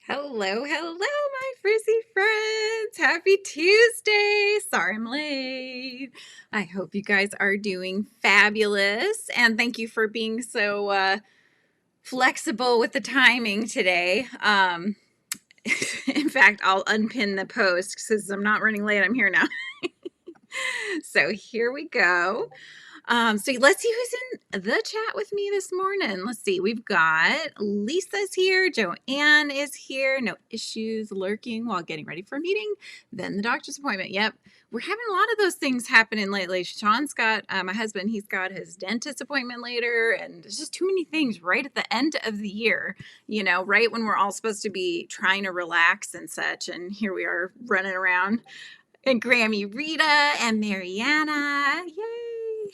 Hello, hello, my frizzy friends. Happy Tuesday. Sorry I'm late. I hope you guys are doing fabulous. And thank you for being so flexible with the timing today. In fact, I'll unpin the post because I'm not running late. I'm here now. So here we go. So let's see who's in the chat with me this morning. Let's see. We've got Lisa's here. Joanne is here. No issues lurking while getting ready for a meeting. Then the doctor's appointment. Yep. We're having a lot of those things happening lately. Sean's got, my husband, he's got his dentist appointment later. And there's just too many things right at the end of the year, right when we're all supposed to be trying to relax and such. And here we are running around. And Grammy Rita and Mariana. Yay.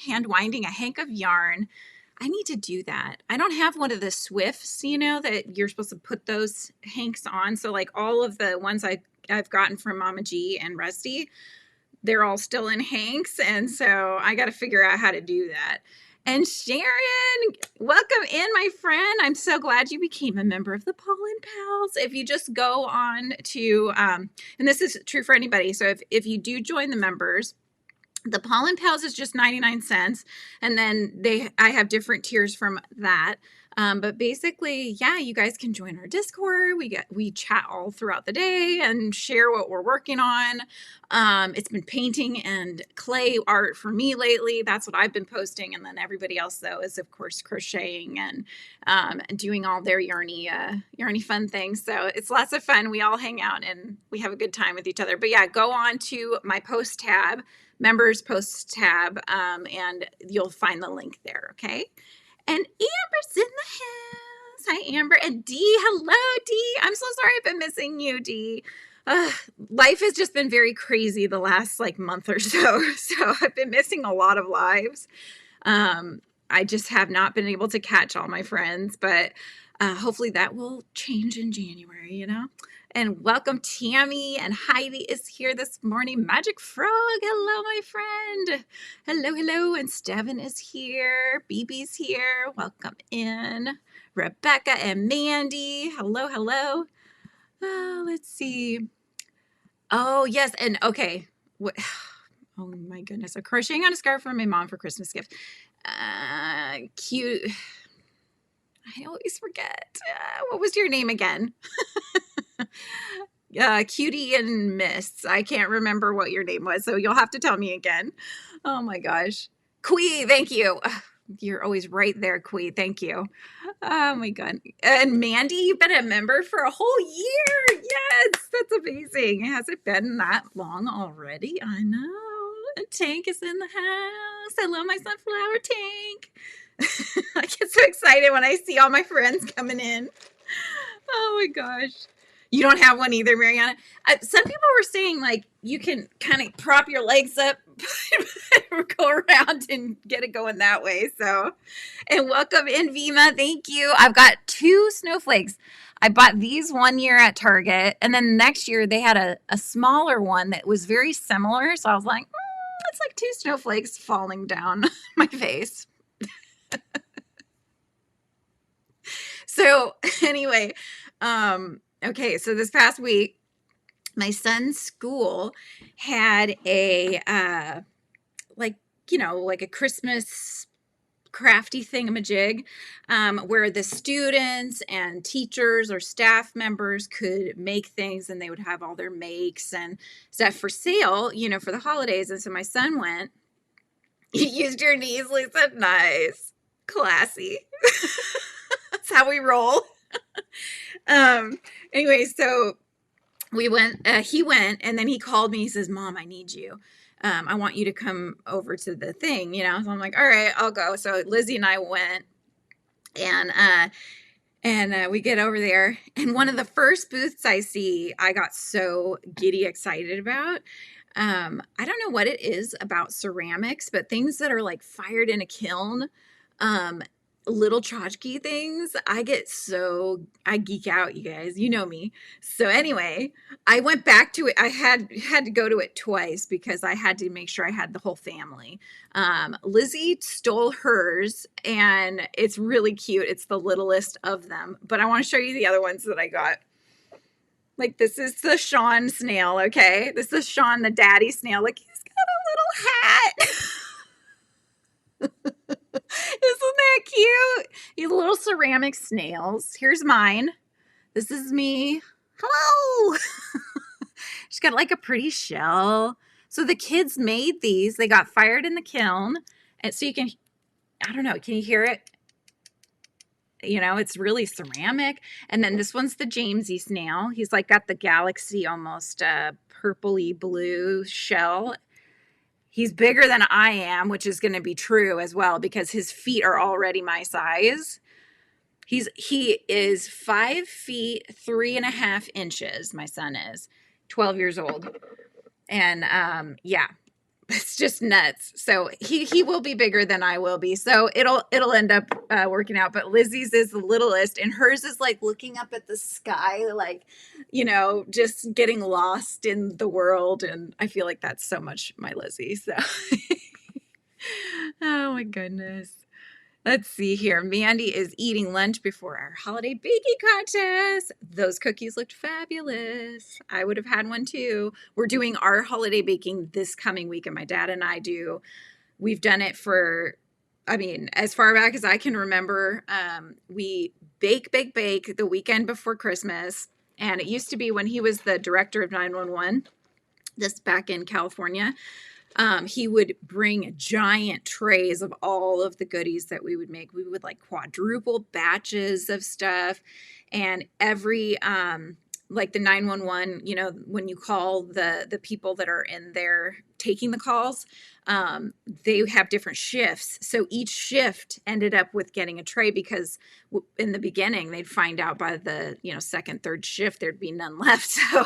Hand winding a hank of yarn. I need to do that. I don't have one of the Swifts, that you're supposed to put those hanks on. So like all of the ones I've gotten from Mama G and Rusty, they're all still in hanks. And so I got to figure out how to do that. And Sharon, welcome in, my friend. I'm so glad you became a member of the Pollen Pals. If you just go on to, and this is true for anybody. So if you do join the members, the Pollen Pals is just 99 cents. And then I have different tiers from that. But basically, yeah, you guys can join our Discord. We chat all throughout the day and share what we're working on. It's been painting and clay art for me lately. That's what I've been posting. And then everybody else, though, is of course crocheting and doing all their yarny fun things. So it's lots of fun. We all hang out and we have a good time with each other. But yeah, go on to my post tab, members post tab, and you'll find the link there. Okay. And Amber's in the house. Hi, Amber. And Dee. Hello, Dee. I'm so sorry I've been missing you, Dee. Life has just been very crazy the last month or so. So I've been missing a lot of lives. I just have not been able to catch all my friends, but hopefully that will change in January, And welcome, Tammy, and Heidi is here this morning. Magic Frog, hello, my friend. Hello, hello, and Steven is here. BB's here. Welcome in. Rebecca and Mandy, hello, hello. Let's see. Oh, yes, and okay. What? Oh my goodness, a crocheting on a scarf for my mom for Christmas gift. Cute. I always forget. What was your name again? Cutie and Mists. I can't remember what your name was, so you'll have to tell me again. Oh my gosh. Quee, thank you. You're always right there, Quee. Thank you. Oh my God. And Mandy, you've been a member for a whole year. Yes, that's amazing. Has it been that long already? I know. And Tank is in the house. Hello, my sunflower Tank. I get so excited when I see all my friends coming in. Oh my gosh. You don't have one either, Mariana. Some people were saying you can kind of prop your legs up or go around and get it going that way. So, and welcome in, Vima. Thank you. I've got 2 snowflakes. I bought these one year at Target, and then next year they had a smaller one that was very similar. So I was like, it's like 2 snowflakes falling down my face. So anyway, okay, so this past week, my son's school had a, a Christmas crafty thingamajig, where the students and teachers or staff members could make things, and they would have all their makes and stuff for sale, for the holidays. And so my son went. You used your knees, Lisa. Nice. Classy. That's how we roll. Anyway, so we went, he went, and then he called me. He says, Mom, I need you. I want you to come over to the thing, So I'm like, all right, I'll go. So Lizzie and I went, and we get over there. And one of the first booths I see, I got so giddy excited about. I don't know what it is about ceramics, but things that are fired in a kiln, little tchotchke things, I geek out, you guys, you know me. So anyway, I went back to it. I had to go to it twice because I had to make sure I had the whole family. Lizzie stole hers, and it's really cute. It's the littlest of them, but I want to show you the other ones that I got. Like, this is the Sean snail, okay? This is Sean, the daddy snail. Like, he's got a little hat. Isn't that cute? These little ceramic snails. Here's mine. This is me. Hello. She's got like a pretty shell. So the kids made these. They got fired in the kiln. And so you can, I don't know, can you hear it? You know, it's really ceramic. And then this one's the Jamesy snail. He's like got the galaxy almost purpley blue shell. He's bigger than I am, which is going to be true as well because his feet are already my size. He is 5 feet 3.5 inches. My son is 12 years old. And yeah, it's just nuts. So he will be bigger than I will be. So it'll end up working out. But Lizzie's is the littlest, and hers is like looking up at the sky, like, you know, just getting lost in the world. And I feel like that's so much my Lizzie. So, oh my goodness. Let's see here. Mandy is eating lunch before our holiday baking contest. Those cookies looked fabulous. I would have had one too. We're doing our holiday baking this coming week, and my dad and I do. We've done it for, I mean, as far back as I can remember. We bake the weekend before Christmas. And it used to be when he was the director of 911, this back in California. He would bring giant trays of all of the goodies that we would make. We would like quadruple batches of stuff, and every like the 911, you know, when you call the people that are in there taking the calls, they have different shifts. So each shift ended up with getting a tray because in the beginning they'd find out by the, you know, second, third shift, there'd be none left. So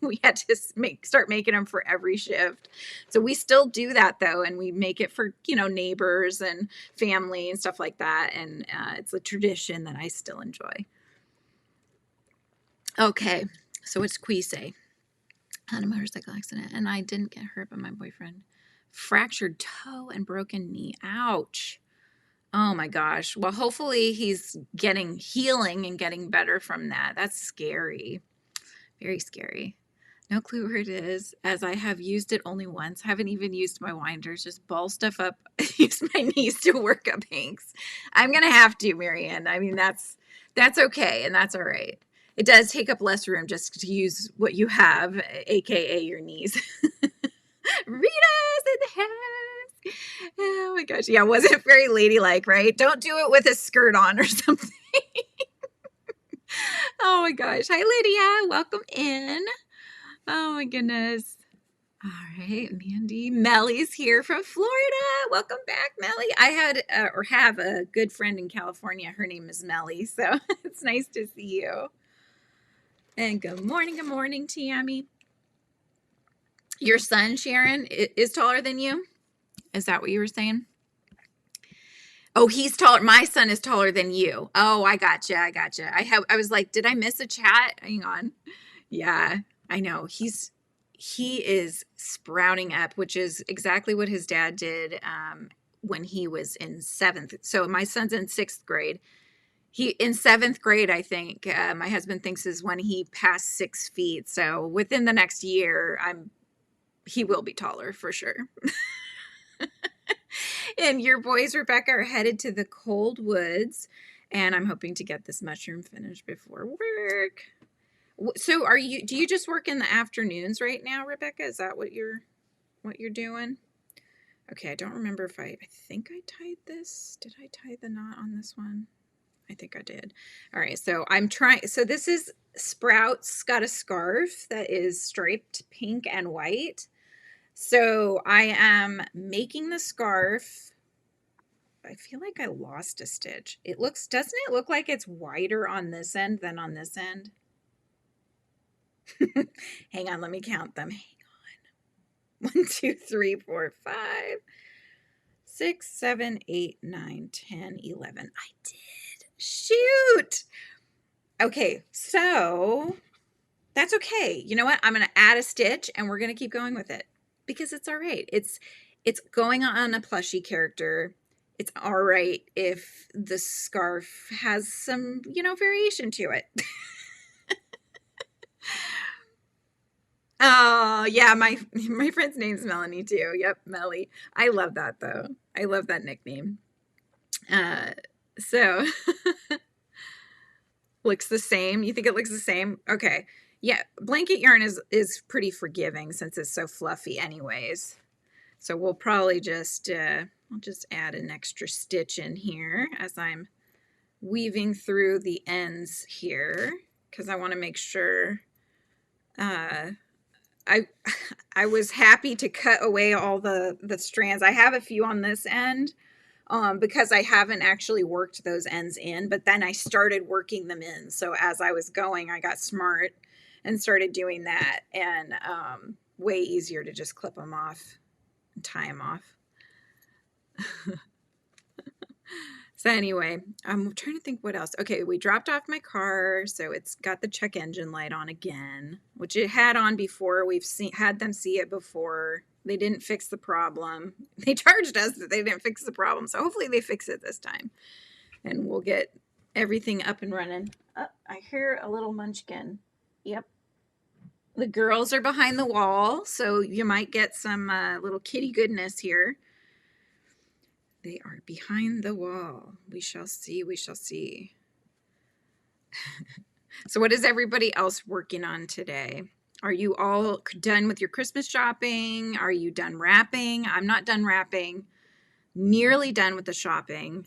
we had to start making them for every shift. So we still do that though. And we make it for, you know, neighbors and family and stuff like that. And it's a tradition that I still enjoy. Okay, so it's Quise. Had a motorcycle accident, and I didn't get hurt by my boyfriend. Fractured toe and broken knee. Ouch. Oh my gosh. Well, hopefully he's healing and getting better from that. That's scary. Very scary. No clue where it is, as I have used it only once. Haven't even used my winders. Just ball stuff up. Use my knees to work up hanks. I'm going to have to, Marianne. I mean, that's okay, and that's all right. It does take up less room just to use what you have, aka your knees. Rita's in the house. Oh my gosh. Yeah, wasn't very ladylike, right? Don't do it with a skirt on or something. Oh my gosh. Hi, Lydia. Welcome in. Oh my goodness. All right, Mandy. Melly's here from Florida. Welcome back, Melly. I had or have a good friend in California. Her name is Melly, so it's nice to see you. And good morning, Tammy. Your son, Sharon, is taller than you? Is that what you were saying? Oh, he's taller. My son is taller than you. Oh, I gotcha. I was like, did I miss a chat? Hang on. Yeah, I know. He is sprouting up, which is exactly what his dad did when he was in 7th. So my son's in 6th grade. In 7th grade, I think, my husband thinks is when he passed 6 feet. So within the next year, he will be taller for sure. And your boys, Rebecca, are headed to the cold woods, and I'm hoping to get this mushroom finished before work. So do you just work in the afternoons right now, Rebecca? Is that what you're doing? Okay, I don't remember if I think I tied this. Did I tie the knot on this one? I think I did. All right, so so this is Sprout's got a scarf that is striped pink and white. So I am making the scarf. I feel like I lost a stitch. Doesn't it look like it's wider on this end than on this end? Hang on, let me count them. Hang on. 1, 2, 3, 4, 5, 6, 7, 8, 9, 10, 11. I did. Shoot. Okay, so that's okay. You know what? I'm going to add a stitch and we're going to keep going with it because it's all right. It's going on a plushie character. It's all right if the scarf has some, variation to it. Yeah, my friend's name's Melanie too. Yep, Melly. I love that though. I love that nickname. So looks the same. You think it looks the same? Okay. Yeah, blanket yarn is pretty forgiving since it's so fluffy anyways. So we'll probably just I'll just add an extra stitch in here as I'm weaving through the ends here because I want to make sure I was happy to cut away all the strands. I have a few on this end because I haven't actually worked those ends in, but then I started working them in. So as I was going, I got smart and started doing that, and way easier to just clip them off and tie them off. So anyway, I'm trying to think what else. Okay, we dropped off my car, so it's got the check engine light on again, which it had on before. We've had them see it before. They didn't fix the problem. They charged us that they didn't fix the problem, so hopefully they fix it this time, and we'll get everything up and running. Oh, I hear a little munchkin. Yep. The girls are behind the wall, so you might get some little kitty goodness here. They are behind the wall. We shall see. We shall see. So what is everybody else working on today? Are you all done with your Christmas shopping? Are you done wrapping? I'm not done wrapping. Nearly done with the shopping.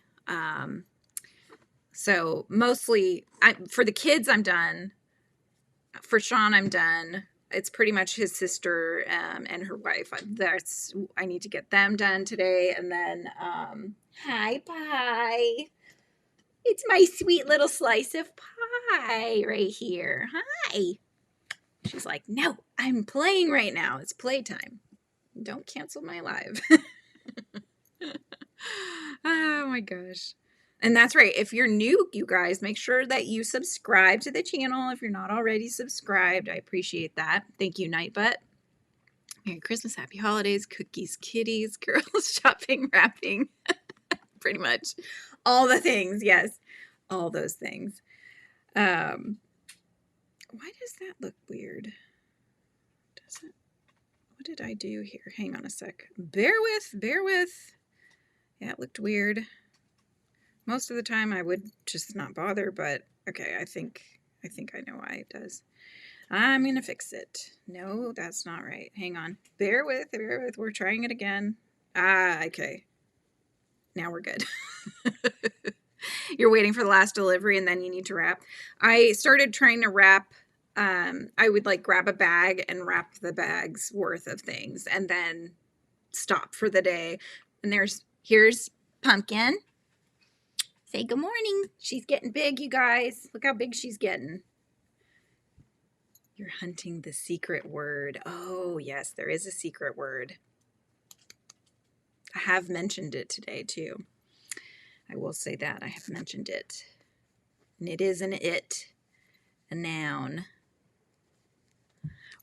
So mostly, for the kids, I'm done. For Sean, I'm done. It's pretty much his sister and her wife. I need to get them done today. And then, hi, pie. It's my sweet little slice of pie right here. Hi. She's like, no, I'm playing right now. It's playtime. Don't cancel my live. Oh my gosh. And that's right. If you're new, you guys, make sure that you subscribe to the channel. If you're not already subscribed, I appreciate that. Thank you, Nightbutt. Merry Christmas, Happy Holidays, cookies, kitties, girls, shopping, wrapping. Pretty much all the things. Yes, all those things. Why does that look weird? Does it? What did I do here? Hang on a sec. Bear with. Yeah, it looked weird. Most of the time I would just not bother, but okay, I think I know why it does. I'm gonna fix it. No, that's not right. Hang on. Bear with. We're trying it again. Okay. Now we're good. You're waiting for the last delivery and then you need to wrap. I started trying to wrap. I would like grab a bag and wrap the bag's worth of things and then stop for the day. And here's Pumpkin. Say good morning. She's getting big, you guys. Look how big she's getting. You're hunting the secret word. Oh, yes, there is a secret word. I have mentioned it today, too. I will say that. I have mentioned it. And it is an it. A noun.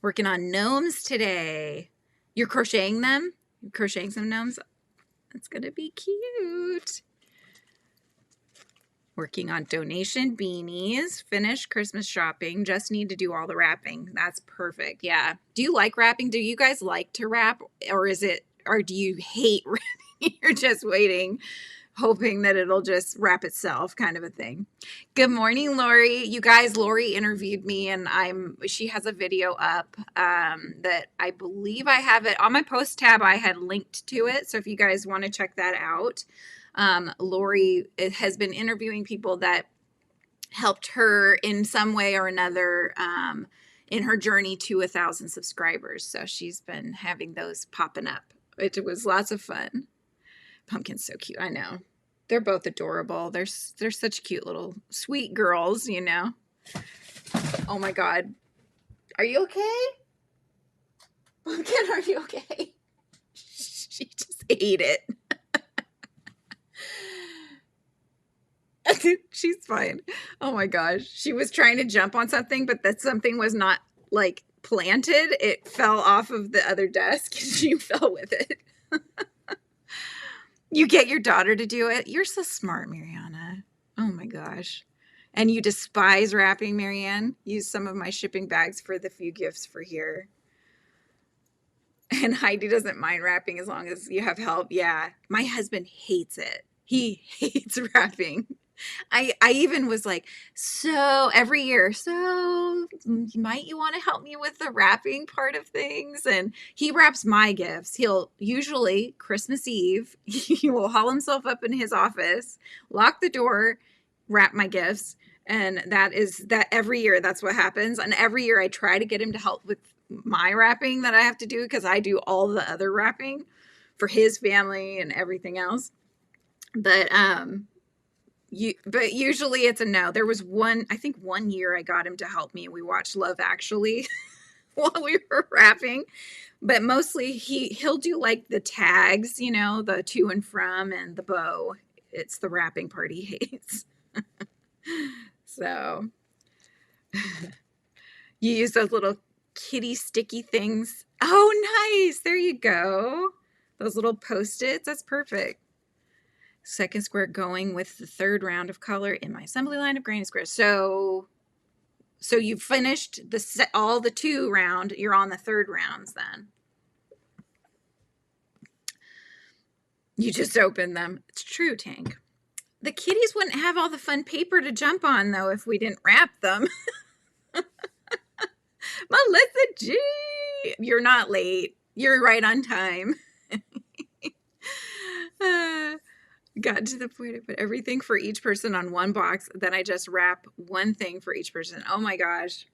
Working on gnomes today. You're crocheting them? You're crocheting some gnomes? That's going to be cute. Working on donation beanies, finished Christmas shopping, just need to do all the wrapping. That's perfect. Yeah. Do you like wrapping? Do you guys like to wrap, or do you hate wrapping? You're just waiting, hoping that it'll just wrap itself, kind of a thing. Good morning, Lori. You guys, Lori interviewed me and she has a video up that I believe I have it on my post tab. I had linked to it. So if you guys want to check that out. Lori has been interviewing people that helped her in some way or another in her journey to 1,000 subscribers. So she's been having those popping up. It was lots of fun. Pumpkin's so cute. I know. They're both adorable. They're such cute little sweet girls, you know. Oh my God. Are you okay? Pumpkin, are you okay? She just ate it. She's fine. Oh my gosh. She was trying to jump on something, but that something was not like planted. It fell off of the other desk and she fell with it. You get your daughter to do it. You're so smart, Mariana. Oh my gosh. And you despise wrapping, Marianne. Use some of my shipping bags for the few gifts for here. And Heidi doesn't mind wrapping as long as you have help. Yeah. My husband hates it. He hates wrapping. I even was like, so every year, so might you want to help me with the wrapping part of things? And he wraps my gifts. He'll usually Christmas Eve, he will haul himself up in his office, lock the door, wrap my gifts. And that every year, that's what happens. And every year I try to get him to help with my wrapping that I have to do because I do all the other wrapping for his family and everything else. But usually it's a no. There was I think one year I got him to help me. We watched Love Actually while we were wrapping, but mostly he'll do like the tags, the to and from and the bow. It's the wrapping part he hates. So you use those little kitty sticky things. Oh, nice. There you go. Those little Post-its. That's perfect. Second square going with the third round of color in my assembly line of granny squares. So you've finished all the 2 round. You're on the 3rd rounds then. You just open them. It's true, Tank. The kitties wouldn't have all the fun paper to jump on, though, if we didn't wrap them. Melissa G, you're not late. You're right on time. Got to the point I put everything for each person on one box. Then I just wrap one thing for each person. Oh my gosh.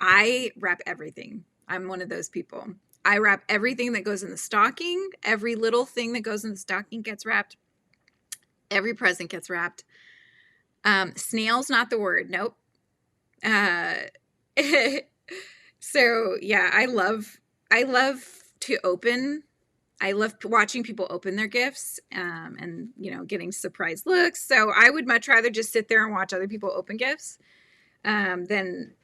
I wrap everything. I'm one of those people. I wrap everything that goes in the stocking. Every little thing that goes in the stocking gets wrapped. Every present gets wrapped. Snail's not the word. Nope. So yeah, I love to open. I love watching people open their gifts and, getting surprise looks. So I would much rather just sit there and watch other people open gifts than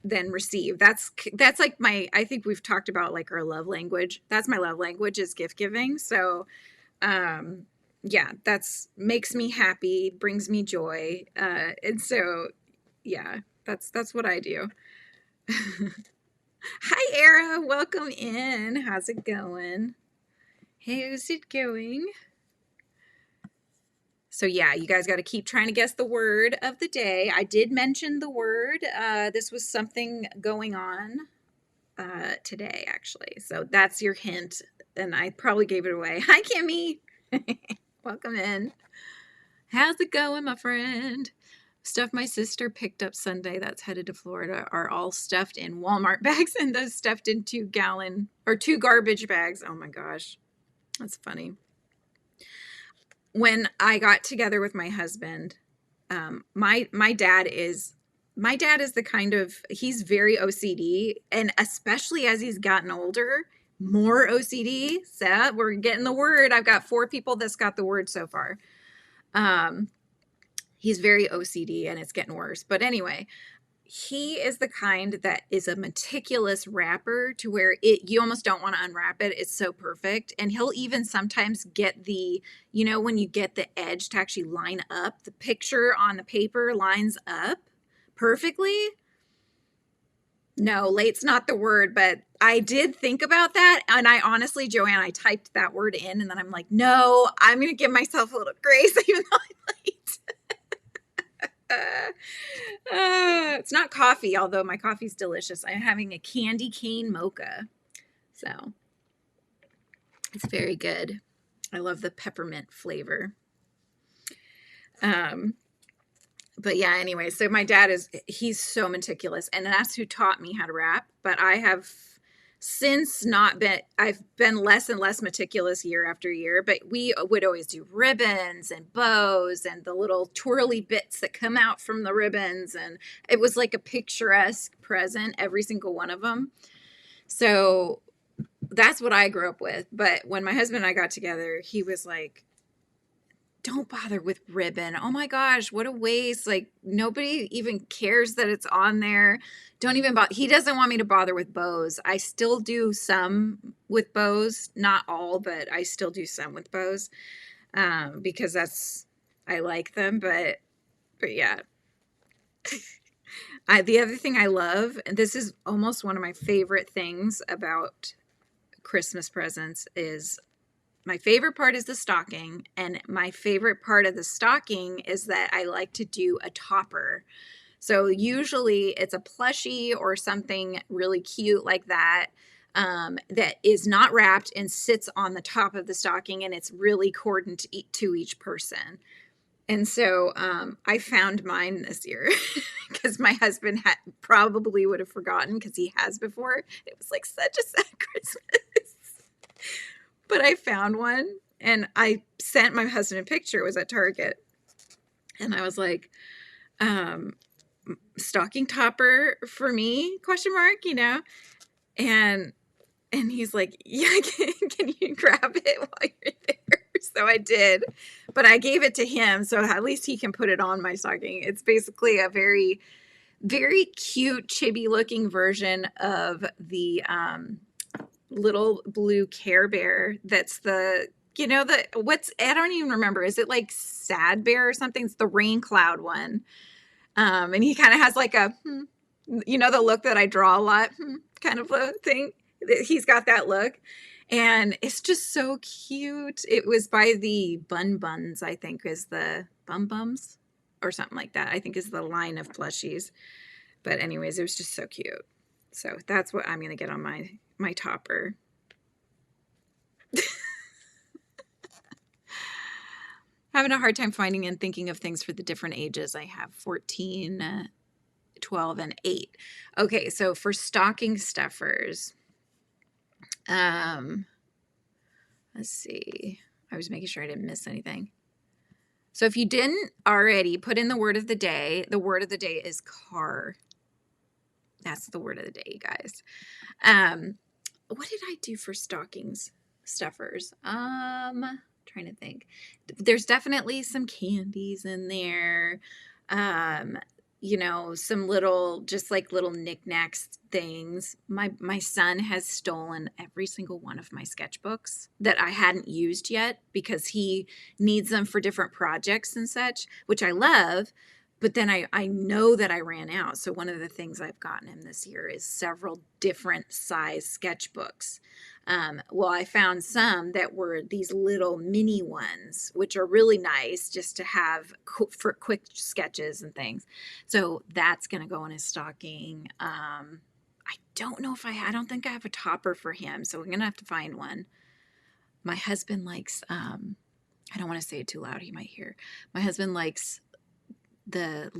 receive. That's like I think we've talked about like our love language. That's my love language is gift giving. So yeah, that's makes me happy, brings me joy. And so, yeah, that's what I do. Hi, Era. Welcome in. How's it going? How's it going? So yeah, you guys got to keep trying to guess the word of the day. I did mention the word. This was something going on today, actually. So that's your hint. And I probably gave it away. Hi, Kimmy. Welcome in. How's it going, my friend? Stuff my sister picked up Sunday that's headed to Florida are all stuffed in Walmart bags and those stuffed in 2 garbage bags. Oh my gosh. That's funny. When I got together with my husband, my dad is the kind of, he's very OCD, and especially as he's gotten older, more OCD. So we're getting the word. I've got 4 people that's got the word so far. He's very OCD and it's getting worse. But anyway, he is the kind that is a meticulous wrapper to where you almost don't want to unwrap it. It's so perfect. And he'll even sometimes get when you get the edge to actually line up, the picture on the paper lines up perfectly. No, late's not the word, but I did think about that. And I honestly, Joanne, I typed that word in and then I'm like, no, I'm going to give myself a little grace even though I'm late. It's not coffee, although my coffee's delicious. I'm having a candy cane mocha. So it's very good. I love the peppermint flavor. But yeah, anyway, so my dad he's so meticulous, and that's who taught me how to wrap. But I have since I've been less and less meticulous year after year, but we would always do ribbons and bows and the little twirly bits that come out from the ribbons. And it was like a picturesque present, every single one of them. So that's what I grew up with. But when my husband and I got together, he was like, don't bother with ribbon. Oh my gosh, what a waste. Like nobody even cares that it's on there. Don't even bother. He doesn't want me to bother with bows. I still do some with bows, not all, but I still do some with bows because I like them. But yeah. The other thing I love, and this is almost one of my favorite things about Christmas presents is, my favorite part is the stocking, and my favorite part of the stocking is that I like to do a topper. So usually it's a plushie or something really cute like that, that is not wrapped and sits on the top of the stocking, and it's really cordoned to each person. And so I found mine this year because my husband probably would have forgotten, because he has before. It was like such a sad Christmas. But I found one, and I sent my husband a picture. It was at Target. And I was like, stocking topper for me, question mark, you know? And he's like, yeah, can you grab it while you're there? So I did, but I gave it to him, so at least he can put it on my stocking. It's basically a very, very cute, chibi looking version of the little blue Care Bear. That's the, you know, I don't even remember. Is it like Sad Bear or something? It's the rain cloud one. And he kind of has like a, you know, the look that I draw a lot, kind of a thing. He's got that look, and it's just so cute. It was by the Bun Buns, I think, is the Bum Bums or something like that, I think is the line of plushies. But anyways, it was just so cute. So that's what I'm going to get on my topper. Having a hard time finding and thinking of things for the different ages. I have 14, 12, and 8. Okay, so for stocking stuffers, let's see. I was making sure I didn't miss anything. So if you didn't already put in the word of the day is car. That's the word of the day, you guys. What did I do for stockings stuffers? Trying to think. There's definitely some candies in there. You know, some little, just like little knickknacks things. My son has stolen every single one of my sketchbooks that I hadn't used yet, because he needs them for different projects and such, which I love. But then I know that I ran out. So one of the things I've gotten him this year is several different size sketchbooks. Well, I found some that were these little mini ones, which are really nice just to have for quick sketches and things. So that's going to go in his stocking. I don't know if I don't think I have a topper for him, so we're going to have to find one. My husband likes, I don't want to say it too loud, he might hear. My husband likes the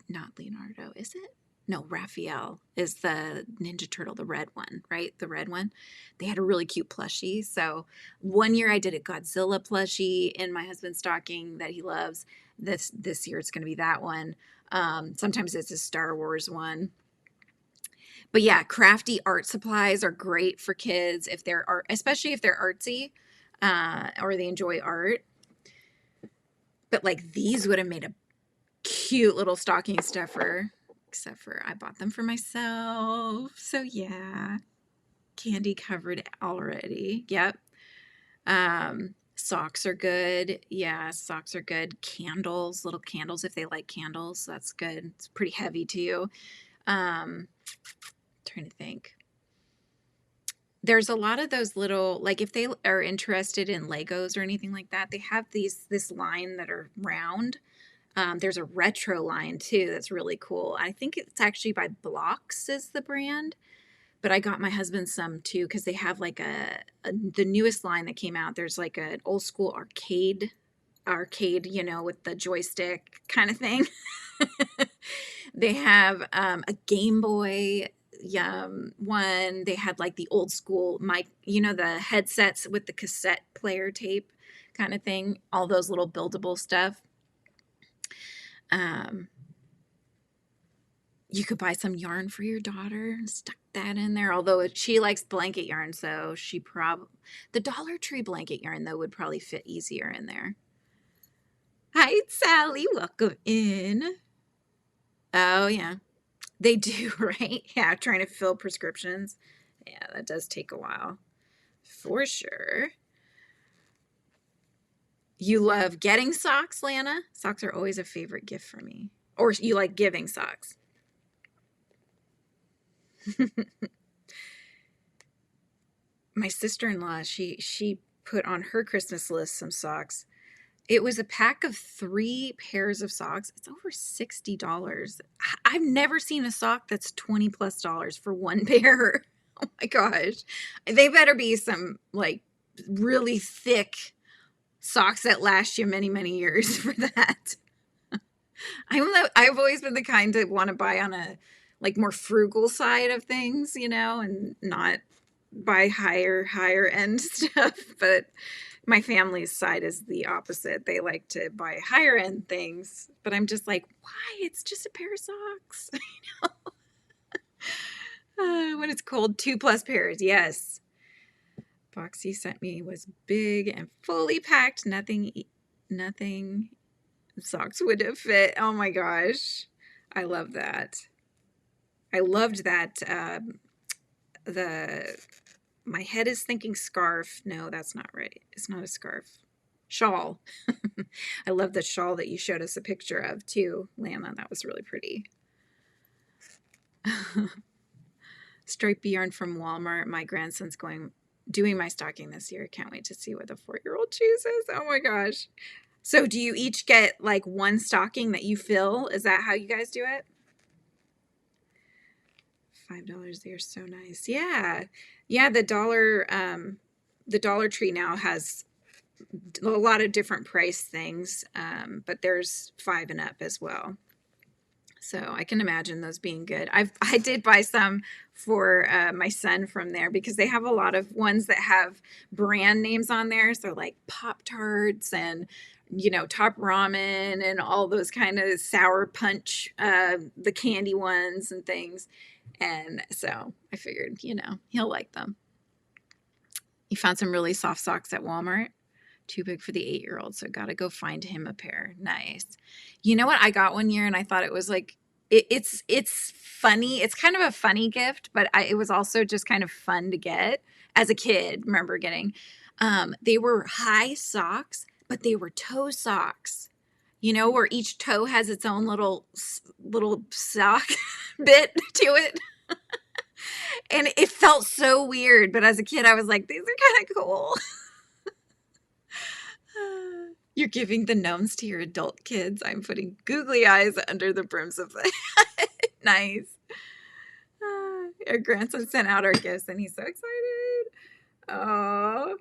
not Leonardo, is it? No, Raphael is the Ninja Turtle, the red one, right? The red one. They had a really cute plushie. So one year I did a Godzilla plushie in my husband's stocking that he loves. This year it's going to be that one. Sometimes it's a Star Wars one. But yeah, crafty art supplies are great for kids if they're especially if they're artsy, or they enjoy art. But like these would have made a cute little stocking stuffer. Except for I bought them for myself. So yeah, candy covered already. Yep. Socks are good. Yeah, socks are good. Candles, little candles if they like candles. That's good. It's pretty heavy too. Trying to think. There's a lot of those little, like if they are interested in Legos or anything like that, they have this line that are round. There's a retro line too that's really cool. I think it's actually by Blocks is the brand, but I got my husband some too because they have like the newest line that came out. There's like an old school arcade, you know, with the joystick kind of thing. They have a Game Boy one. They had like the old school mic, you know, the headsets with the cassette player tape kind of thing. All those little buildable stuff. You could buy some yarn for your daughter and stuck that in there. Although she likes blanket yarn, so the Dollar Tree blanket yarn though would probably fit easier in there. Hi, Sally. Welcome in. Oh yeah, they do, right? Yeah, trying to fill prescriptions. Yeah, that does take a while, for sure. You love getting socks, Lana? Socks are always a favorite gift for me. Or you like giving socks? my sister-in-law, she put on her Christmas list some socks. It was a pack of 3 pairs of socks. It's over $60. I've never seen a sock that's $20+ for one pair. Oh my gosh. They better be some like really thick socks that last you many, many years for that. I've always been the kind to want to buy on a like more frugal side of things, you know, and not buy higher end stuff. But my family's side is the opposite. They like to buy higher end things, but I'm just like, why? It's just a pair of socks. When it's cold, 2+ pairs. Yes. Box you sent me was big and fully packed. Nothing socks would have fit. Oh my gosh. I love that. I loved that. My head is thinking scarf. No, that's not right. It's not a scarf. Shawl. I love the shawl that you showed us a picture of too, Lana. That was really pretty. Striped yarn from Walmart. My grandson's doing my stocking this year. Can't wait to see what the 4-year-old chooses. Oh my gosh. So do you each get like one stocking that you fill? Is that how you guys do it? $5. They are so nice. Yeah. Yeah, the Dollar Tree now has a lot of different price things, but there's 5 and up as well. So I can imagine those being good. I did buy some for my son from there because they have a lot of ones that have brand names on there. So like Pop-Tarts and, you know, Top Ramen and all those kind of Sour Punch, the candy ones and things. And so I figured, you know, he'll like them. He found some really soft socks at Walmart. Too big for the 8-year-old, so got to go find him a pair. Nice. You know what I got one year and I thought it was like, it's funny. It's kind of a funny gift, but it was also just kind of fun to get as a kid. Remember getting, they were high socks, but they were toe socks. You know, where each toe has its own little sock bit to it. And it felt so weird. But as a kid, I was like, these are kind of cool. You're giving the gnomes to your adult kids. I'm putting googly eyes under the brims of the head. Nice. Our grandson sent out our gifts and he's so excited. Oh,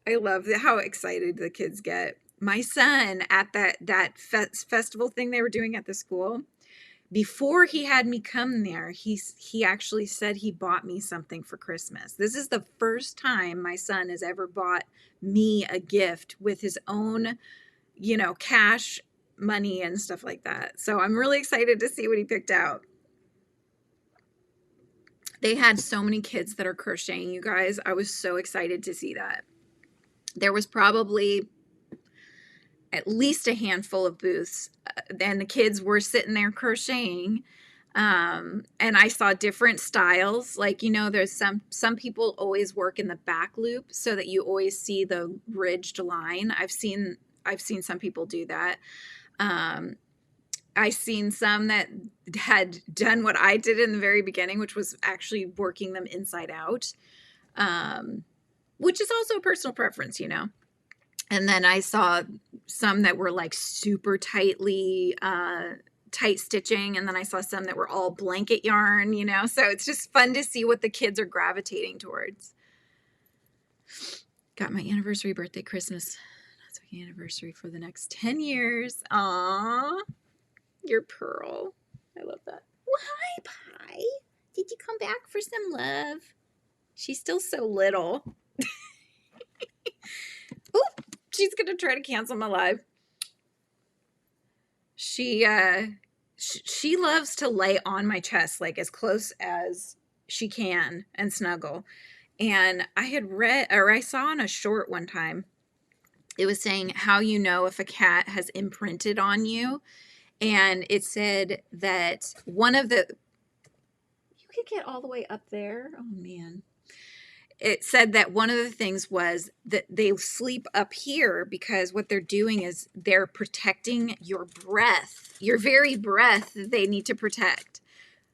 I love how excited the kids get. My son at that festival thing they were doing at the school, before he had me come there, he actually said he bought me something for Christmas. This is the first time my son has ever bought me a gift with his own, you know, cash money and stuff like that. So I'm really excited to see what he picked out. They had so many kids that are crocheting, you guys. I was so excited to see that. There was probably at least a handful of booths, and the kids were sitting there crocheting. And I saw different styles. Like, you know, there's some people always work in the back loop so that you always see the ridged line. I've seen some people do that. I seen some that had done what I did in the very beginning, which was actually working them inside out, which is also a personal preference, you know. And then I saw some that were like super tightly tight stitching, and then I saw some that were all blanket yarn, you know. So it's just fun to see what the kids are gravitating towards. Got my anniversary, birthday, Christmas, not so anniversary for the next 10 years. Aww, your Pearl. I love that. Well, hi, Pie. Did you come back for some love? She's still so little. Oop, she's gonna try to cancel my live. She loves to lay on my chest, like as close as she can and snuggle. And I had read, or I saw on a short one time, it was saying how you know if a cat has imprinted on you. And it said that one of the, you could get all the way up there. Oh man. It said that one of the things was that they sleep up here because what they're doing is they're protecting your breath, your very breath that they need to protect,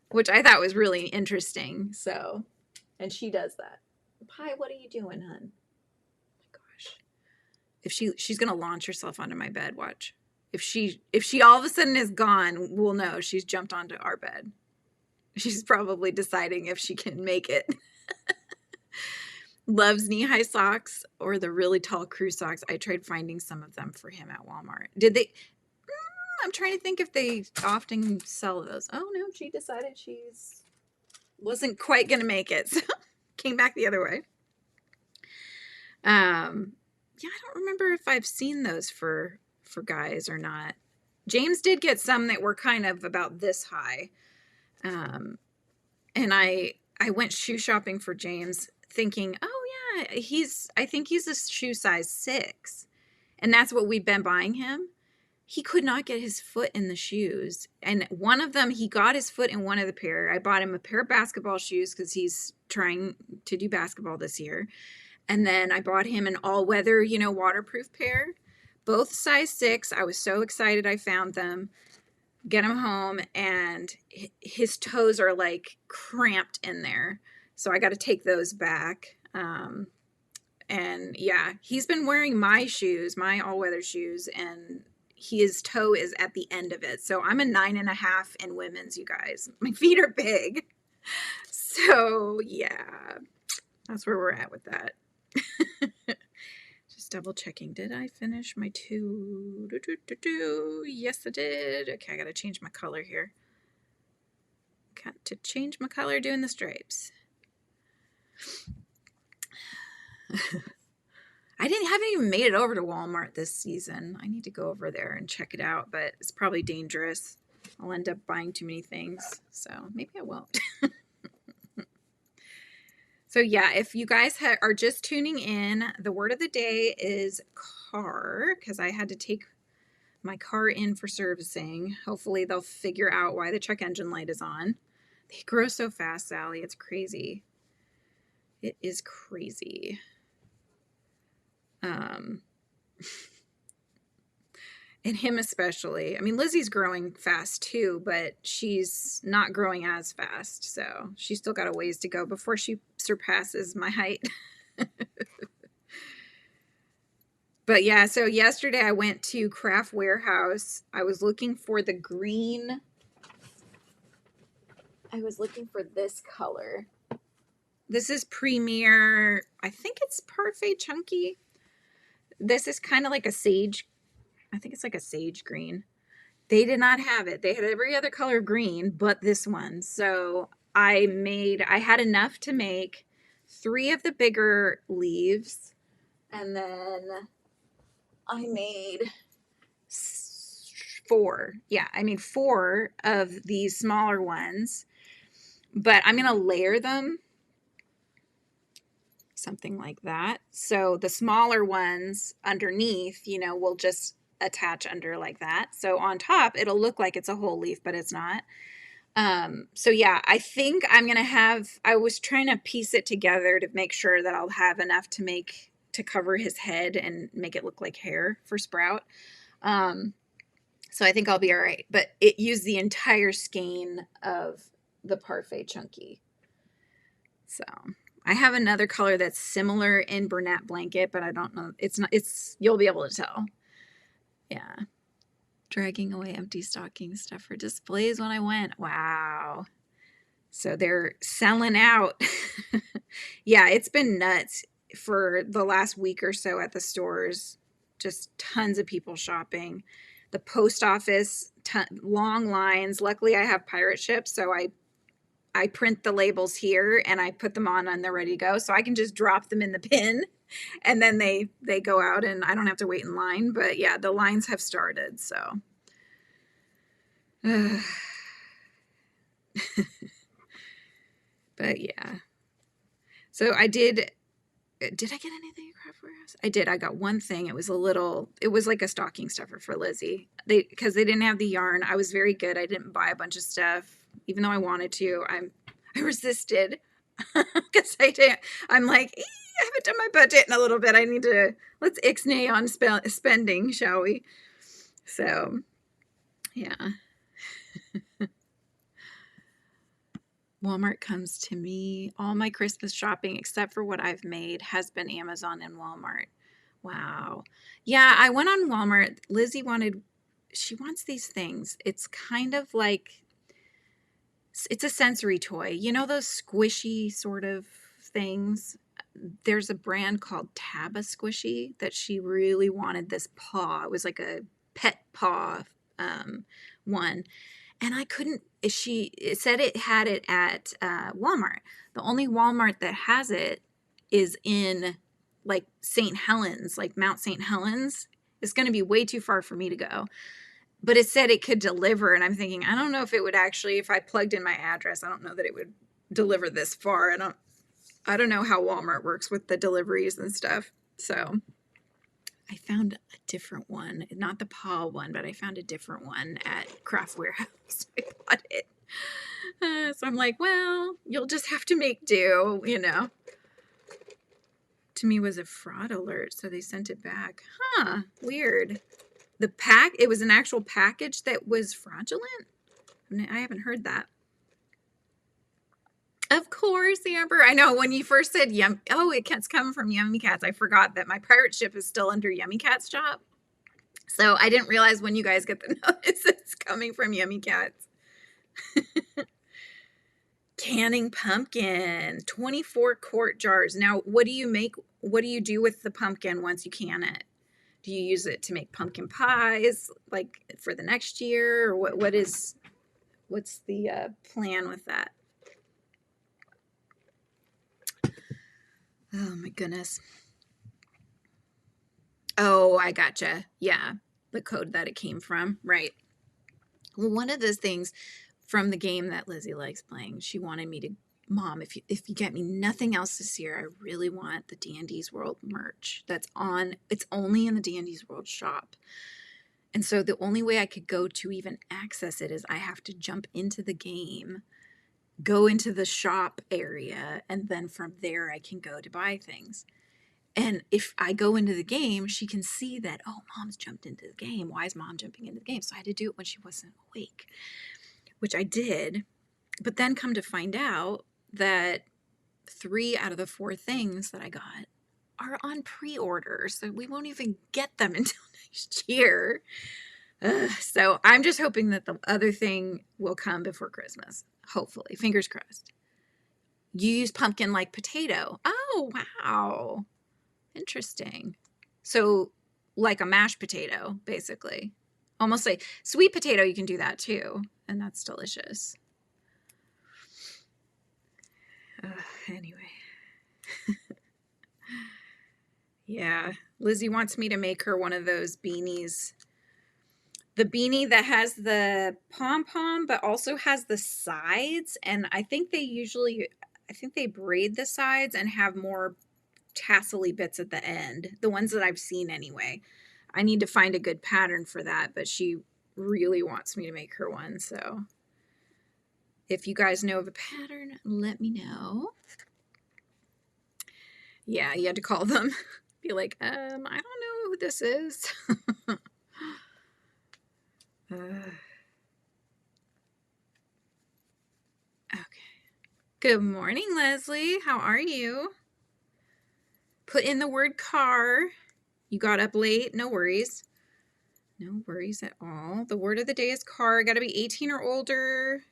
which I thought was really interesting. So, and she does that. Pie, what are you doing, hun? Oh my gosh. If she's gonna launch herself onto my bed, watch. If she all of a sudden is gone, we'll know she's jumped onto our bed. She's probably deciding if she can make it. Loves knee-high socks or the really tall crew socks. I tried finding some of them for him at Walmart. Did they? I'm trying to think if they often sell those. Oh no, she decided she's wasn't quite gonna make it, so came back the other way. Yeah, I don't remember if I've seen those for guys or not. James did get some that were kind of about this high. And I went shoe shopping for James thinking, oh yeah, I think he's a shoe size 6. And that's what we've been buying him. He could not get his foot in the shoes. And one of them, he got his foot in one of the pair. I bought him a pair of basketball shoes because he's trying to do basketball this year. And then I bought him an all-weather, you know, waterproof pair. Both size 6. I was so excited I found them. Get him home, and his toes are like cramped in there. So I got to take those back. And yeah, he's been wearing my shoes, my all-weather shoes, and his toe is at the end of it. So I'm a 9.5 in women's, you guys. My feet are big. So yeah, that's where we're at with that. Just double checking. Did I finish my 2? Yes, I did. Okay, I got to change my color here. Got to change my color doing the stripes. I haven't even made it over to Walmart this season. I need to go over there and check it out, but it's probably dangerous. I'll end up buying too many things, so maybe I won't. So yeah, if you guys are just tuning in, the word of the day is car, because I had to take my car in for servicing. Hopefully they'll figure out why the check engine light is on. They grow so fast, Sally. It's crazy. It is crazy. And him especially. I mean, Lizzie's growing fast too, but she's not growing as fast. So she's still got a ways to go before she surpasses my height. But yeah, so yesterday I went to Craft Warehouse. I was looking for the green. I was looking for this color. This is Premier. I think it's Parfait Chunky. This is kind of like a sage. I think it's like a sage green. They did not have it. They had every other color of green, but this one. So I had enough to make 3 of the bigger leaves. And then I made 4. Yeah, I made 4 of these smaller ones. But I'm going to layer them. Something like that. So the smaller ones underneath, you know, will just attach under like that. So on top, it'll look like it's a whole leaf, but it's not. So yeah, I think I'm going to have, I was trying to piece it together to make sure that I'll have enough to cover his head and make it look like hair for Sprout. So I think I'll be all right, but it used the entire skein of the Parfait Chunky. So I have another color that's similar in Bernat Blanket, but I don't know. You'll be able to tell. Yeah. Dragging away empty stocking stuff for displays when I went. Wow. So they're selling out. Yeah, it's been nuts for the last week or so at the stores. Just tons of people shopping. The post office, long lines. Luckily, I have pirate ships, so I print the labels here and I put them on and they're ready to go. So I can just drop them in the bin and then they go out and I don't have to wait in line. But yeah, the lines have started. So but yeah. So I did I get anything at Craft Warehouse? I did. I got one thing. It was like a stocking stuffer for Lizzie. Because they didn't have the yarn. I was very good. I didn't buy a bunch of stuff, even though I wanted to. I resisted because I'm like, I haven't done my budget in a little bit. Let's ixnay on spending, shall we? So, yeah. Walmart comes to me. All my Christmas shopping, except for what I've made, has been Amazon and Walmart. Wow. Yeah, I went on Walmart. Lizzie she wants these things. It's kind of like, it's a sensory toy. You know those squishy sort of things? There's a brand called Taba Squishy that she really wanted this paw. It was like a pet paw one. And I couldn't, it said it had it at Walmart. The only Walmart that has it is in like St. Helens, like Mount St. Helens. It's going to be way too far for me to go. But it said it could deliver. And I'm thinking, I don't know if it would actually, if I plugged in my address, I don't know that it would deliver this far. I don't know how Walmart works with the deliveries and stuff. So I found a different one, not the paw one, but I found a different one at Craft Warehouse. I bought it. So I'm like, well, you'll just have to make do, you know. To me was a fraud alert, so they sent it back. Huh, weird. It was an actual package that was fraudulent? I haven't heard that. Of course, Amber. I know when you first said it's coming from Yummy Cats. I forgot that my pirate ship is still under Yummy Cats shop. So I didn't realize when you guys get the notice it's coming from Yummy Cats. Canning pumpkin, 24 quart jars. Now, what do you make? What do you do with the pumpkin once you can it? Do you use it to make pumpkin pies like for the next year? Or what's the plan with that? Oh my goodness. Oh, I gotcha. Yeah. The code that it came from. Right. Well, one of those things from the game that Lizzie likes playing, she wanted me to, Mom, if you get me nothing else this year, I really want the Dandy's World merch it's only in the Dandy's World shop. And so the only way I could go to even access it is I have to jump into the game, go into the shop area, and then from there I can go to buy things. And if I go into the game, she can see that, oh, Mom's jumped into the game. Why is Mom jumping into the game? So I had to do it when she wasn't awake, which I did. But then come to find out that 3 out of the 4 things that I got are on pre-order. So we won't even get them until next year. So I'm just hoping that the other thing will come before Christmas. Hopefully. Fingers crossed. You use pumpkin like potato. Oh, wow. Interesting. So like a mashed potato, basically. Almost like sweet potato, you can do that too. And that's delicious. Anyway. Yeah. Lizzie wants me to make her one of those beanies. The beanie that has the pom-pom, but also has the sides. And I think they braid the sides and have more tassely bits at the end. The ones that I've seen anyway. I need to find a good pattern for that, but she really wants me to make her one. So if you guys know of a pattern, let me know. Yeah, you had to call them. Be like, I don't know who this is. Okay. Good morning, Leslie. How are you? Put in the word car. You got up late. No worries. No worries at all. The word of the day is car. Got to be 18 or older.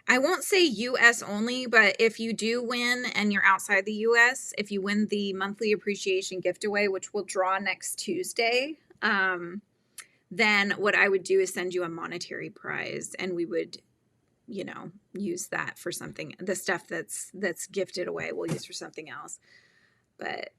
I won't say US only, but if you do win and you're outside the US, if you win the monthly appreciation giveaway, which we'll draw next Tuesday, then what I would do is send you a monetary prize, and we would, use that for something. The stuff that's gifted away, we'll use for something else. But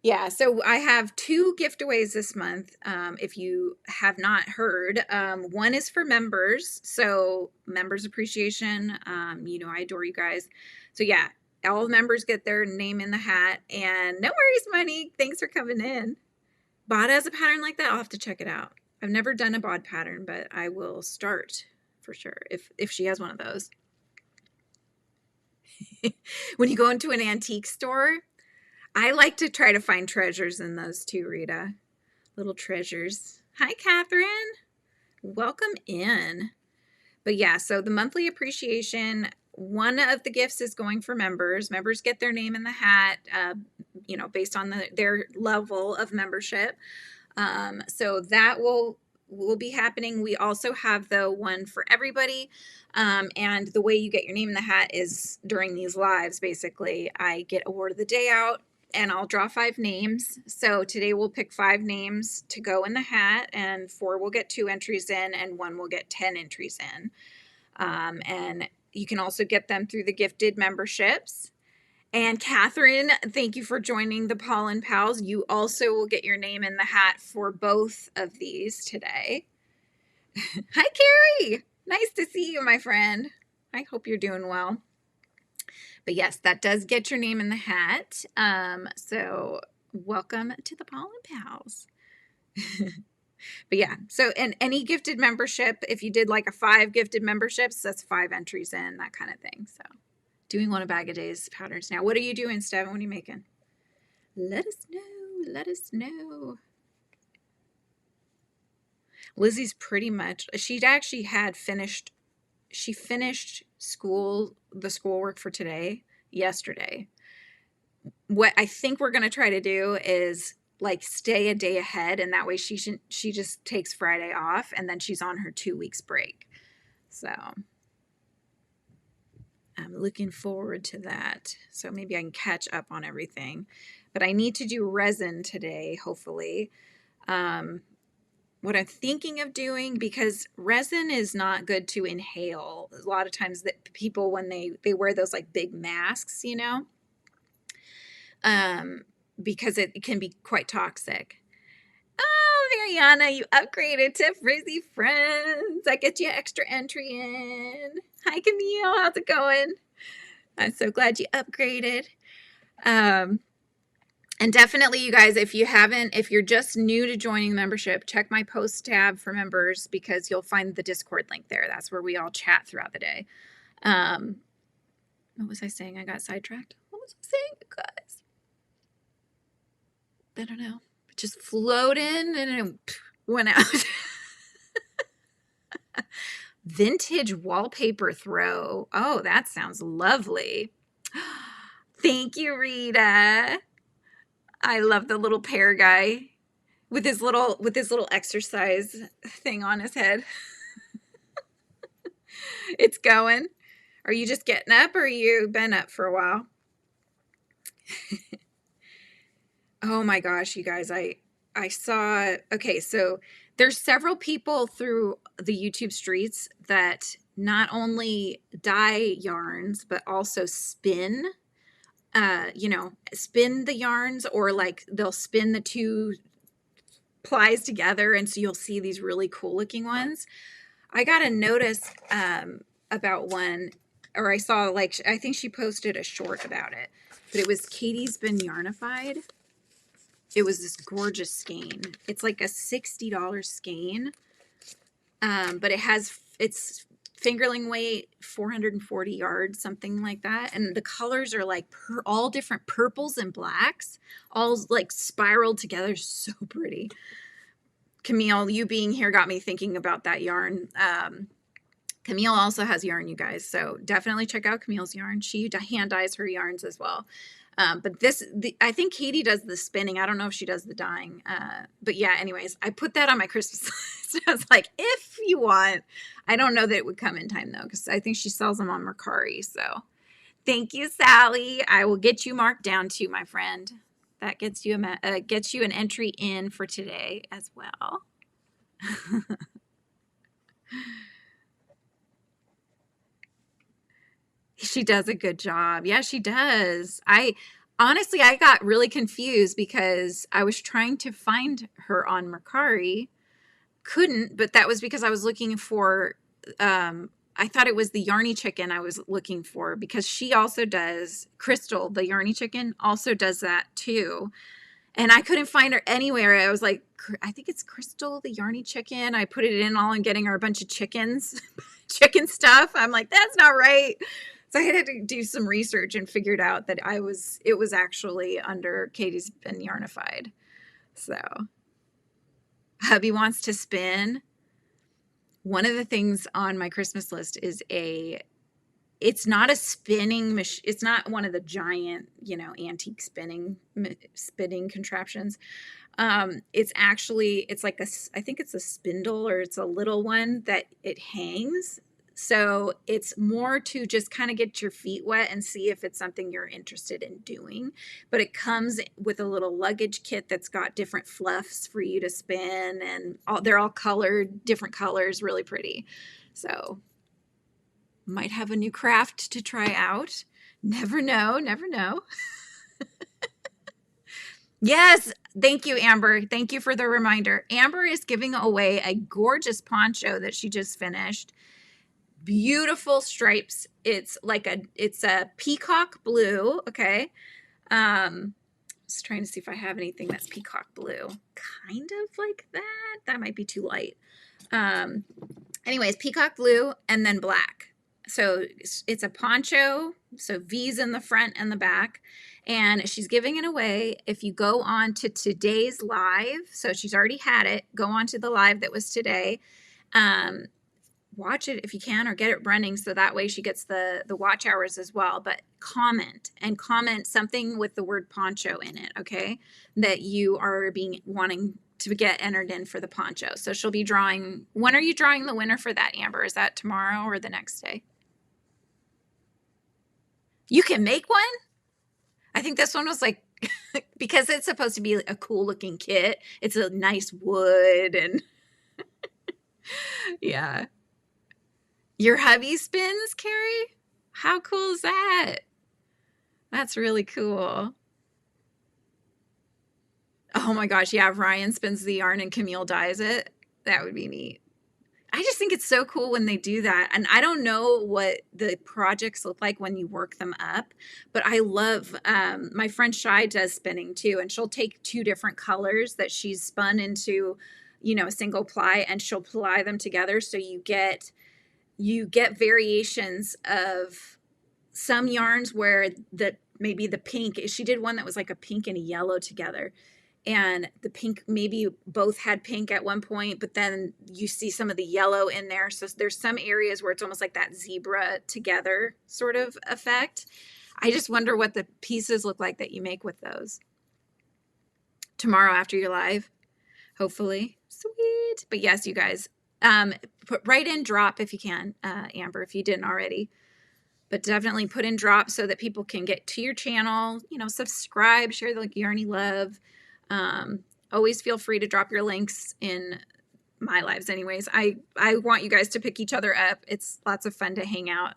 yeah, so I have 2 giveaways this month. If you have not heard, one is for members. So members appreciation, I adore you guys. So yeah, all the members get their name in the hat, and no worries, Money. Thanks for coming in. Bod has a pattern like that. I'll have to check it out. I've never done a bod pattern, but I will start for sure if she has one of those. When you go into an antique store, I like to try to find treasures in those too, Rita. Little treasures. Hi, Catherine. Welcome in. But yeah, so the monthly appreciation, one of the gifts is going for members. Members get their name in the hat, based on their level of membership. So that will be happening. We also have the one for everybody. And the way you get your name in the hat is during these lives, basically. I get award of the day out and I'll draw 5 names. So today we'll pick 5 names to go in the hat, and 4 will get 2 entries in and 1 will get 10 entries in. And you can also get them through the gifted memberships. And Catherine, thank you for joining the Pollen Pals. You also will get your name in the hat for both of these today. Hi, Carrie. Nice to see you, my friend. I hope you're doing well. But yes, that does get your name in the hat. So welcome to the Pollen Pals. But yeah, so in any gifted membership, if you did like a 5 gifted memberships, that's 5 entries in, that kind of thing. So doing one a bag a day's patterns now. What are you doing, Steven? What are you making? Let us know. Let us know. Lizzie's pretty much, she actually had finished, she finished the schoolwork for today, yesterday. What I think we're going to try to do is like stay a day ahead, and that way she just takes Friday off and then she's on her 2 weeks break. So I'm looking forward to that. So maybe I can catch up on everything. But I need to do resin today, hopefully. What I'm thinking of doing, because resin is not good to inhale. A lot of times that people, when they wear those like big masks, because it can be quite toxic. Oh, Mariana, you upgraded to Frizzy Friends. I get you extra entry in. Hi, Camille. How's it going? I'm so glad you upgraded. And definitely, you guys, if you're just new to joining membership, check my post tab for members, because you'll find the Discord link there. That's where we all chat throughout the day. What was I saying? I got sidetracked. What was I saying, guys? I don't know. It just flowed in and it went out. Vintage wallpaper throw. Oh, that sounds lovely. Thank you, Rita. I love the little pear guy with his little exercise thing on his head. It's going. Are you just getting up, or you been up for a while? Oh my gosh, you guys, I saw, okay, so there's several people through the YouTube streets that not only dye yarns, but also spin, spin the yarns, or like they'll spin the 2 plies together. And so you'll see these really cool looking ones. I got a notice about one, or I saw, like, I think she posted a short about it, but it was Katie's Been Yarnified. It was this gorgeous skein. It's like a $60 skein, but it's fingerling weight, 440 yards, something like that. And the colors are like all different purples and blacks, all like spiraled together. So pretty. Camille, you being here got me thinking about that yarn. Camille also has yarn, you guys, so definitely check out Camille's yarn. She hand dyes her yarns as well. But I think Katie does the spinning. I don't know if she does the dyeing. But yeah, anyways, I put that on my Christmas list. I was like, if you want. I don't know that it would come in time, though, because I think she sells them on Mercari. So thank you, Sally. I will get you marked down too, my friend. That gets you an entry in for today as well. She does a good job. Yeah, she does. Honestly, I got really confused because I was trying to find her on Mercari. Couldn't, but that was because I was looking for, I thought it was the Yarny Chicken I was looking for, because she also does, Crystal, the Yarny Chicken, also does that too. And I couldn't find her anywhere. I was like, I think it's Crystal, the Yarny Chicken. I put it in all and getting her a bunch of chickens, chicken stuff. I'm like, that's not right. So I had to do some research and figured out that it was actually under Katie's Been Yarnified. So hubby wants to spin. one of the things on my Christmas list is it's not a spinning machine. It's not one of the giant, you know, antique spinning contraptions. It's actually, it's like I think it's a spindle, or it's a little one that it hangs. So it's more to just kind of get your feet wet and see if it's something you're interested in doing. But it comes with a little luggage kit that's got different fluffs for you to spin, and they're all colored, different colors, really pretty. So might have a new craft to try out. Never know, never know. Yes, thank you, Amber. Thank you for the reminder. Amber is giving away a gorgeous poncho that she just finished. Beautiful stripes. It's a peacock blue. Okay. Just trying to see if I have anything that's peacock blue. Kind of like that. That might be too light. Anyways, peacock blue and then black. So it's a poncho. So V's in the front and the back. And she's giving it away. If you go on to today's live, so she's already had it, go on to the live that was today. Watch it if you can, or get it running, so that way she gets the watch hours as well. But comment something with the word poncho in it, okay? That you are wanting to get entered in for the poncho. So she'll be drawing. When are you drawing the winner for that, Amber? Is that tomorrow or the next day? You can make one? I think this one was like, because it's supposed to be a cool looking kit. It's a nice wood and yeah. Your hubby spins, Carrie? How cool is that? That's really cool. Oh my gosh, yeah, if Ryan spins the yarn and Camille dyes it, that would be neat. I just think it's so cool when they do that. And I don't know what the projects look like when you work them up, but I love, my friend Shai does spinning too, and she'll take 2 different colors that she's spun into, you know, a single ply, and she'll ply them together. So you get variations of some yarns where maybe the pink, she did one that was like a pink and a yellow together. And the pink, maybe both had pink at one point, but then you see some of the yellow in there. So there's some areas where it's almost like that zebra together sort of effect. I just wonder what the pieces look like that you make with those. Tomorrow after your live, hopefully. Sweet. But yes, you guys, write in drop if you can, Amber, if you didn't already. But definitely put in drop so that people can get to your channel, you know, subscribe, share the Yarny love. Always feel free to drop your links in my lives anyways. I want you guys to pick each other up. It's lots of fun to hang out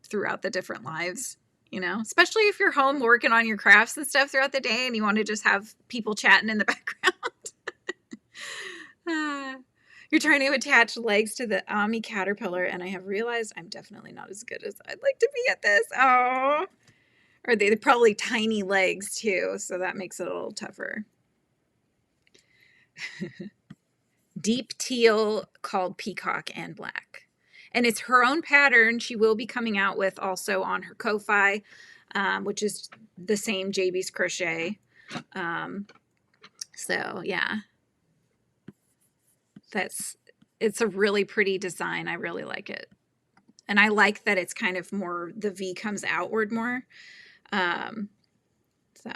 throughout the different lives, you know, especially if you're home working on your crafts and stuff throughout the day and you want to just have people chatting in the background. You're trying to attach legs to the Ami caterpillar, and I have realized I'm definitely not as good as I'd like to be at this. Oh, or they're probably tiny legs too, so that makes it a little tougher. Deep teal called peacock and black. And it's her own pattern she will be coming out with also on her Ko-Fi, which is the same JB's Crochet. So yeah, it's a really pretty design. I really like it. And I like that it's kind of more, the V comes outward more. So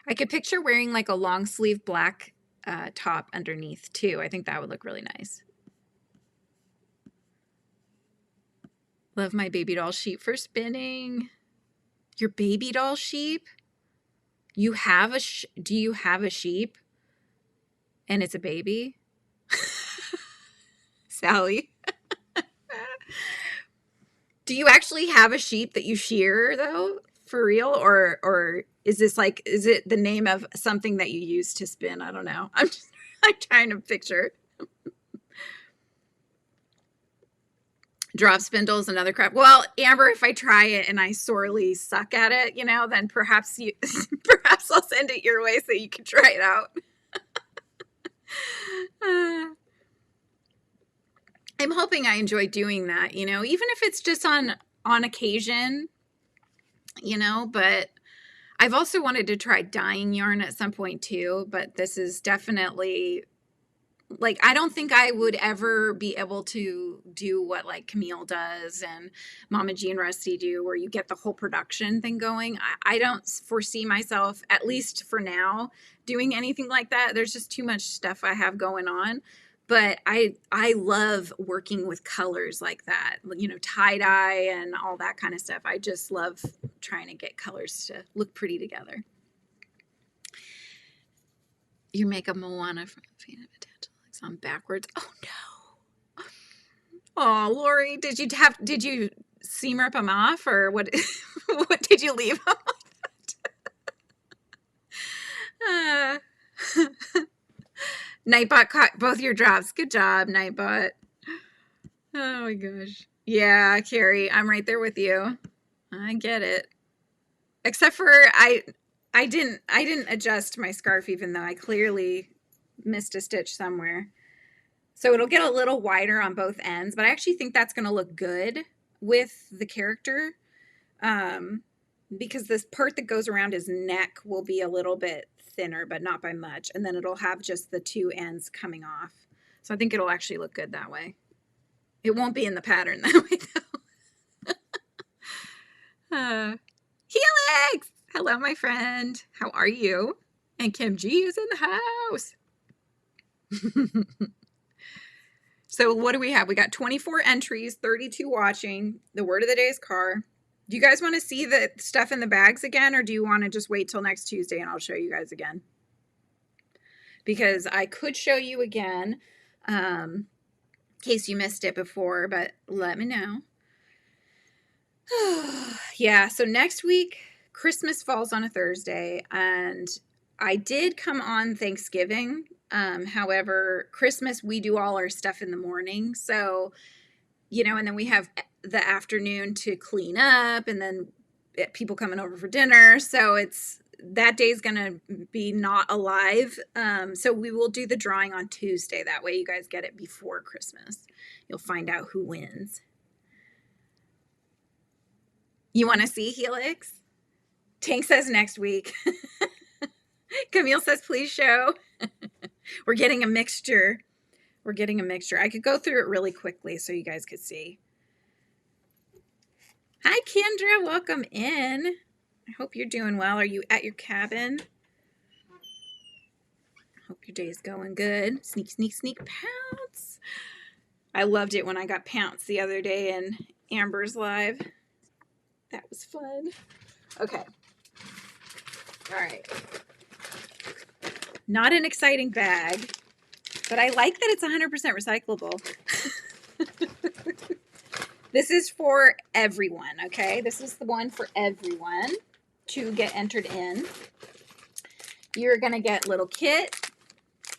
I could picture wearing like a long sleeve black top underneath too. I think that would look really nice. Love my baby doll sheep for spinning. Your baby doll sheep? You have do you have a sheep? And it's a baby? Sally. Do you actually have a sheep that you shear though? For real? Or is this like, is it the name of something that you use to spin? I don't know. I'm trying to picture. Drop spindles, another crap. Well, Amber, if I try it and I sorely suck at it, you know, then perhaps I'll send it your way so you can try it out. I'm hoping I enjoy doing that, you know, even if it's just on occasion, you know, but I've also wanted to try dyeing yarn at some point too, but this is definitely like, I don't think I would ever be able to do what like Camille does and Mama G and Rusty do, where you get the whole production thing going. I don't foresee myself, at least for now, doing anything like that. There's just too much stuff I have going on. But I love working with colors like that, you know, tie-dye and all that kind of stuff. I just love trying to get colors to look pretty together. You make a Moana from on backwards. Oh no. Oh, Lori, did you seam rip them off, or what? What did you leave them like that? Nightbot caught both your drops. Good job, Nightbot. Oh my gosh. Yeah, Carrie, I'm right there with you. I get it. Except for I didn't adjust my scarf, even though I clearly missed a stitch somewhere. So it'll get a little wider on both ends, but I actually think that's going to look good with the character, because this part that goes around his neck will be a little bit thinner, but not by much. And then it'll have just the two ends coming off. So I think it'll actually look good that way. It won't be in the pattern that way though. Helix! Hello, my friend. How are you? And Kim G is in the house. So what do we have? We got 24 entries, 32 watching. The word of the day is car. Do you guys want to see the stuff in the bags again, or do you want to just wait till next Tuesday and I'll show you guys again? Because I could show you again, in case you missed it before, but let me know. Yeah, so next week, Christmas falls on a Thursday, and I did come on Thanksgiving. However, Christmas, we do all our stuff in the morning. So, you know, and then we have the afternoon to clean up, and then people coming over for dinner. So that day's going to be not alive. So we will do the drawing on Tuesday. That way you guys get it before Christmas. You'll find out who wins. You want to see Helix? Tank says next week. Camille says, please show. We're getting a mixture. We're getting a mixture. I could go through it really quickly so you guys could see. Hi, Kendra. Welcome in. I hope you're doing well. Are you at your cabin? Hope your day is going good. Sneak, sneak, sneak, pounce. I loved it when I got pounced the other day in Amber's live. That was fun. Okay. All right. Not an exciting bag, but I like that it's 100% recyclable. This is for everyone, okay? This is the one for everyone to get entered in. You're going to get little kit.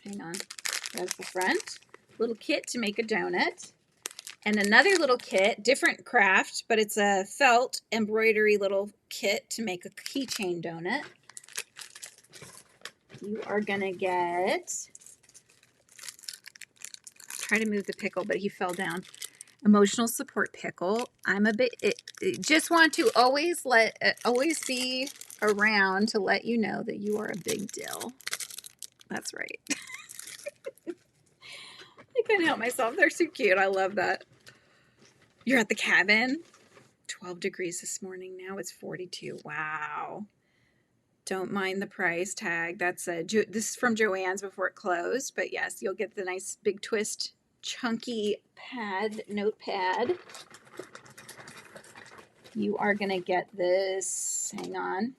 Hang on. That's the front. Little kit to make a donut. And another little kit, different craft, but it's a felt embroidery little kit to make a keychain donut. You are going to get, try to move the pickle, but he fell down. Emotional support pickle. I'm a bit, just want to always be around to let you know that you are a big deal. That's right. I can't help myself. They're so cute. I love that. You're at the cabin. 12 degrees this morning. Now it's 42. Wow. Don't mind the price tag. That's this is from Joann's before it closed. But yes, you'll get the nice big twist, chunky notepad. You are going to get this, hang on,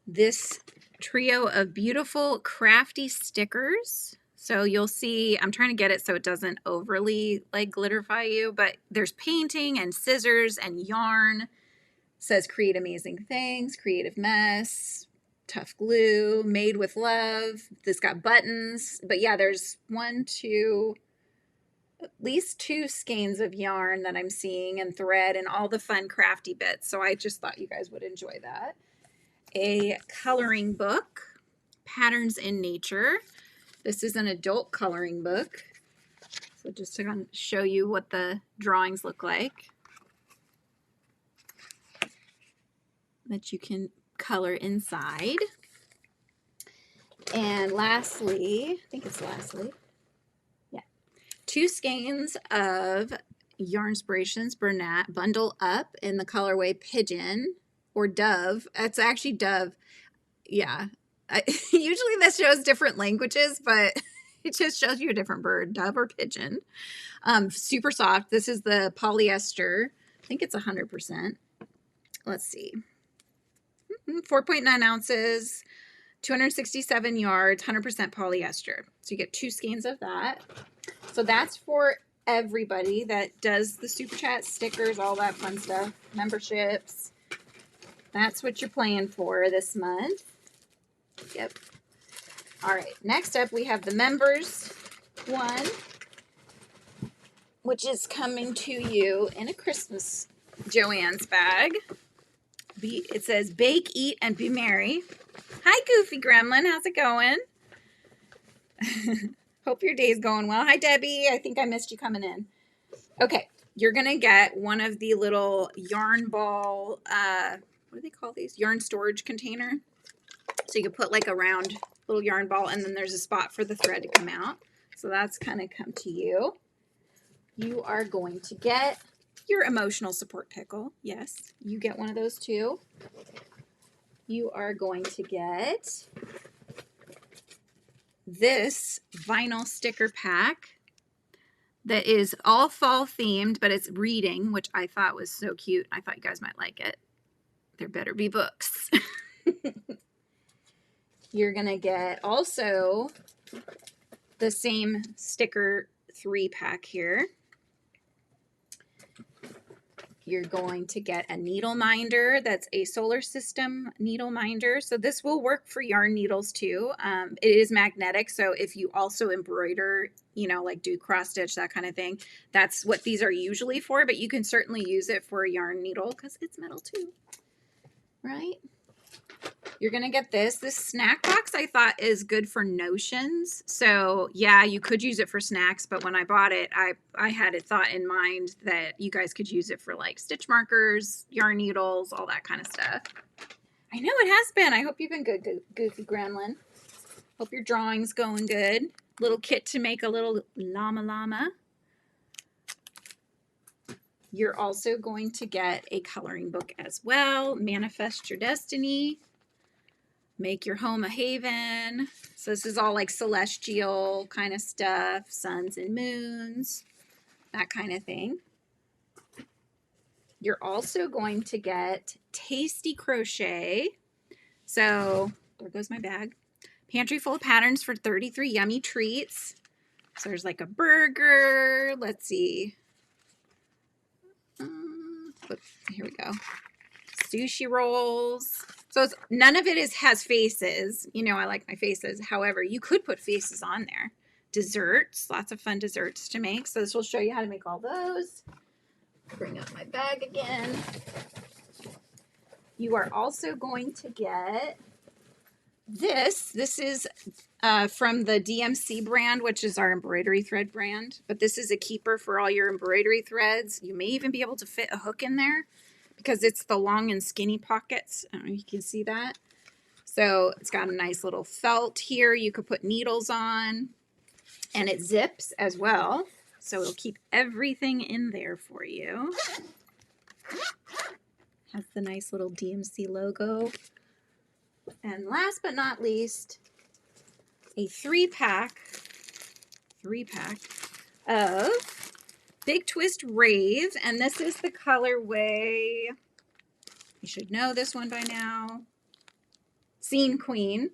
this trio of beautiful crafty stickers. So you'll see, I'm trying to get it so it doesn't overly like glitterify you, but there's painting and scissors and yarn. It says create amazing things, creative mess, tough glue, made with love. This got buttons, but yeah, there's at least two skeins of yarn that I'm seeing, and thread and all the fun crafty bits. So I just thought you guys would enjoy that. A coloring book, Patterns in Nature. This is an adult coloring book. So just to show you what the drawings look like that you can color inside. And lastly, I think it's lastly, yeah, 2 skeins of Yarnspirations Bernat Bundle Up in the colorway Pigeon or Dove. It's actually Dove. Yeah. Usually this shows different languages, but it just shows you a different bird, dove or pigeon. Super soft. This is the polyester. I think it's 100%. Let's see. 4.9 ounces, 267 yards, 100% polyester. So you get 2 skeins of that. So that's for everybody that does the super chat, stickers, all that fun stuff, memberships. That's what you're playing for this month. Yep. All right. Next up, we have the members one, which is coming to you in a Christmas Joanne's bag. It says bake, eat, and be merry. Hi, Goofy Gremlin. How's it going? Hope your day's going well. Hi, Debbie. I think I missed you coming in. Okay. You're going to get one of the little yarn ball, what do they call these? Yarn storage container. So you can put like a round little yarn ball, and then there's a spot for the thread to come out. So that's kind of come to you. You are going to get your emotional support pickle. Yes, you get one of those too. You are going to get this vinyl sticker pack that is all fall themed, but it's reading, which I thought was so cute. I thought you guys might like it. There better be books. You're going to get also the same sticker 3-pack here. You're going to get a needle minder. That's a solar system needle minder. So this will work for yarn needles too. It is magnetic. So if you also embroider, you know, like do cross stitch, that kind of thing, that's what these are usually for. But you can certainly use it for a yarn needle because it's metal too, right? You're going to get this. This snack box I thought is good for notions. So yeah, you could use it for snacks, but when I bought it, I had it thought in mind that you guys could use it for like stitch markers, yarn needles, all that kind of stuff. I know it has been. I hope you've been good, Goofy Gremlin. Hope your drawing's going good. Little kit to make a little llama. You're also going to get a coloring book as well. Manifest Your Destiny. Make your home a haven. So this is all like celestial kind of stuff, suns and moons, that kind of thing. You're also going to get Tasty Crochet. So there goes my bag. Pantry full of patterns for 33 yummy treats. So there's like a burger. Let's see. Here we go. Sushi rolls. So none of it has faces. You know, I like my faces. However, you could put faces on there. Desserts, lots of fun desserts to make. So this will show you how to make all those. Bring up my bag again. You are also going to get this. This is from the DMC brand, which is our embroidery thread brand. But this is a keeper for all your embroidery threads. You may even be able to fit a hook in there, because it's the long and skinny pockets. I don't know if you can see that. So it's got a nice little felt here. You could put needles on, and it zips as well. So it'll keep everything in there for you. Has the nice little DMC logo. And last but not least, a 3-pack of Big Twist Rave, and this is the colorway, you should know this one by now, Scene Queen.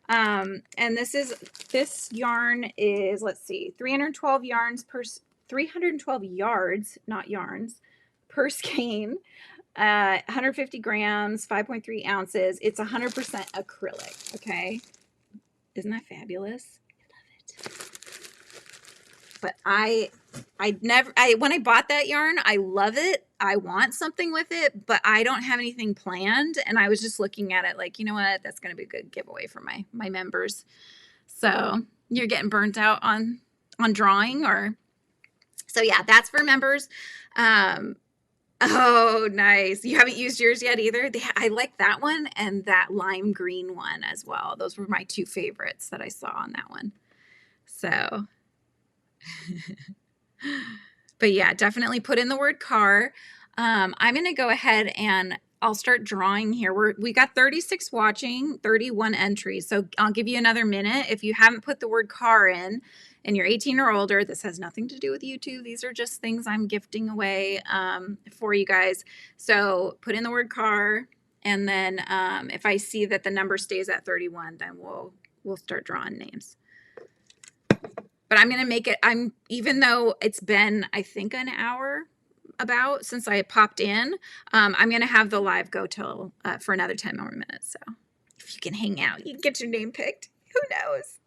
And this yarn is, let's see, 312 yards, not yarns, per skein, 150 grams, 5.3 ounces. It's 100% acrylic, okay? Isn't that fabulous? I love it. But when I bought that yarn, I love it. I want something with it, but I don't have anything planned. And I was just looking at it like, you know what? That's going to be a good giveaway for my members. So you're getting burnt out on drawing, or, so yeah, that's for members. Oh, nice. You haven't used yours yet either? I like that one and that lime green one as well. Those were my two favorites that I saw on that one. So, but yeah, definitely put in the word car. I'm going to go ahead and I'll start drawing here. We got 36 watching, 31 entries. So I'll give you another minute. If you haven't put the word car in and you're 18 or older, this has nothing to do with YouTube. These are just things I'm gifting away for you guys. So put in the word car. And then if I see that the number stays at 31, then we'll start drawing names. But I'm going to make it, even though it's been, I think, an hour about since I popped in, I'm going to have the live go till for another 10 more minutes. So if you can hang out, you can get your name picked. Who knows?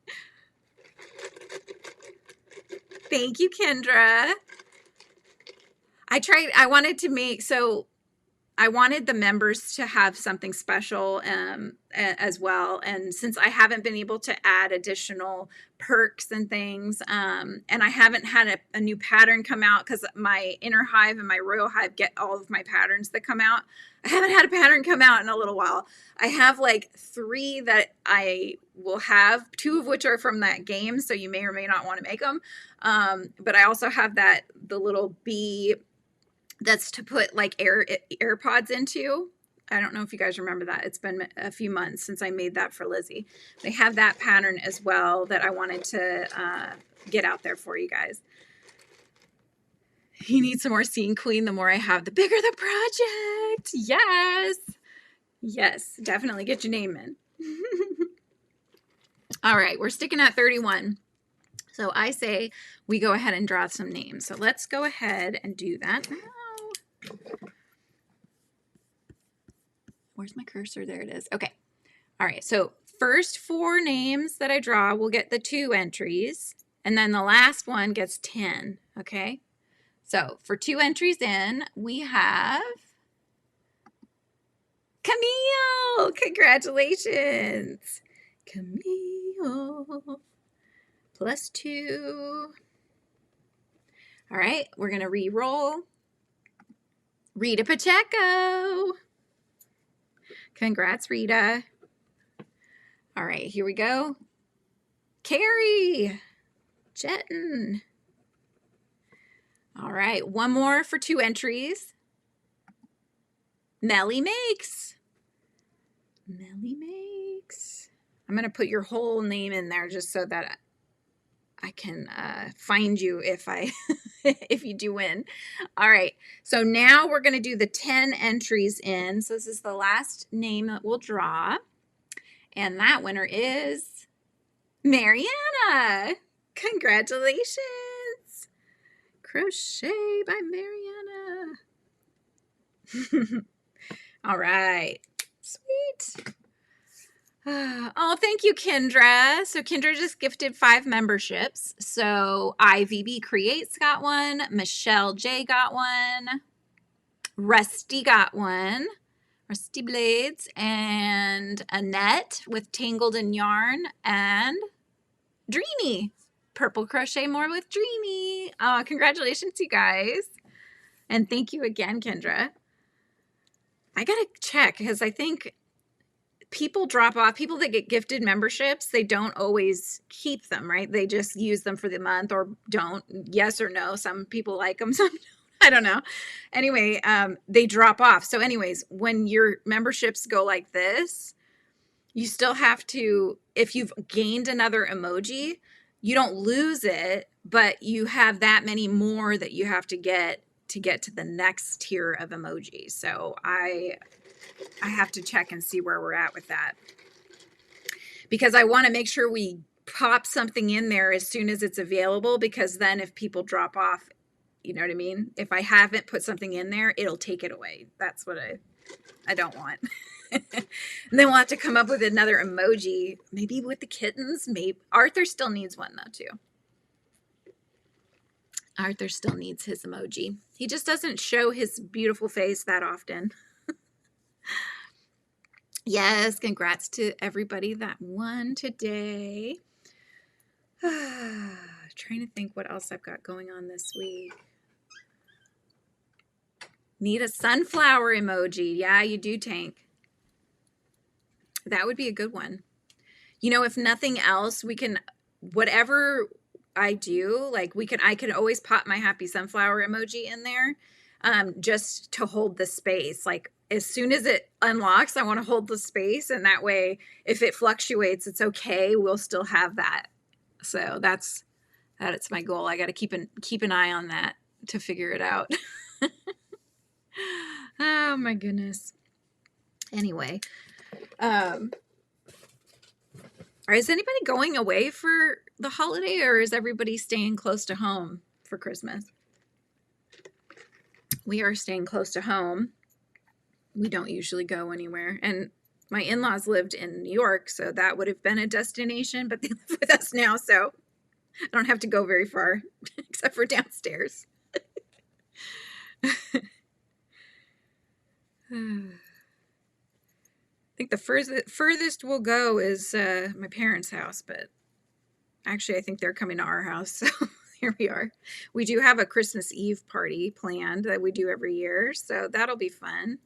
Thank you, Kendra. I wanted to make, so I wanted the members to have something special as well. And since I haven't been able to add additional perks and things, and I haven't had a new pattern come out because my inner hive and my royal hive get all of my patterns that come out. I haven't had a pattern come out in a little while. I have like 3 that I will have, 2 of which are from that game. So you may or may not want to make them. But I also have the little bee that's to put like AirPods into. I don't know if you guys remember that. It's been a few months since I made that for Lizzie. They have that pattern as well that I wanted to get out there for you guys. You need some more Scene Queen. The more I have, the bigger the project. Yes. Yes, definitely get your name in. All right, we're sticking at 31. So I say we go ahead and draw some names. So let's go ahead and do that now. Where's my cursor? There it is. Okay. All right. So first 4 names that I draw will get the 2 entries. And then the last one gets 10. Okay. So for 2 entries in, we have Camille. Congratulations. Camille. +2. All right. We're going to re-roll. Rita Pacheco. Congrats, Rita. All right, here we go. Carrie. Jetton. All right, one more for 2 entries. Melly Makes. Melly Makes. I'm going to put your whole name in there just so that I can find you if if you do win. All right, so now we're going to do the 10 entries in. So this is the last name that we'll draw. And that winner is Mariana. Congratulations. Crochet by Mariana. All right, sweet. Oh, thank you, Kendra. So Kendra just gifted 5 memberships. So IVB Creates got one. Michelle J got one. Rusty got one. Rusty Blades. And Annette with Tangled in Yarn. And Dreamy. Purple Crochet More with Dreamy. Oh, congratulations, you guys. And thank you again, Kendra. I got to check because I think people drop off. People that get gifted memberships, they don't always keep them, right? They just use them for the month or don't. Yes or no. Some people like them, some don't. I don't know. Anyway, they drop off. So anyways, when your memberships go like this, you still have to, if you've gained another emoji, you don't lose it, but you have that many more that you have to get to the next tier of emojis. So I have to check and see where we're at with that, because I want to make sure we pop something in there as soon as it's available, because then if people drop off, you know what I mean? If I haven't put something in there, it'll take it away. That's what I don't want. And then we'll have to come up with another emoji, maybe with the kittens. Maybe Arthur still needs one though too. Arthur still needs his emoji. He just doesn't show his beautiful face that often. Yes, congrats to everybody that won today. Trying to think what else I've got going on this week. Need a sunflower emoji. Yeah, you do, Tank. That would be a good one. You know, if nothing else, we can, whatever I do, like I can always pop my happy sunflower emoji in there, just to hold the space. Like as soon as it unlocks, I want to hold the space. And that way, if it fluctuates, it's okay. We'll still have that. So that's my goal. I got to keep an eye on that to figure it out. Oh my goodness. Anyway, is anybody going away for the holiday, or is everybody staying close to home for Christmas? We are staying close to home. We don't usually go anywhere. And my in-laws lived in New York, so that would have been a destination, but they live with us now, so I don't have to go very far, except for downstairs. I think the furthest we'll go is my parents' house, but actually I think they're coming to our house, so here we are. We do have a Christmas Eve party planned that we do every year, so that'll be fun.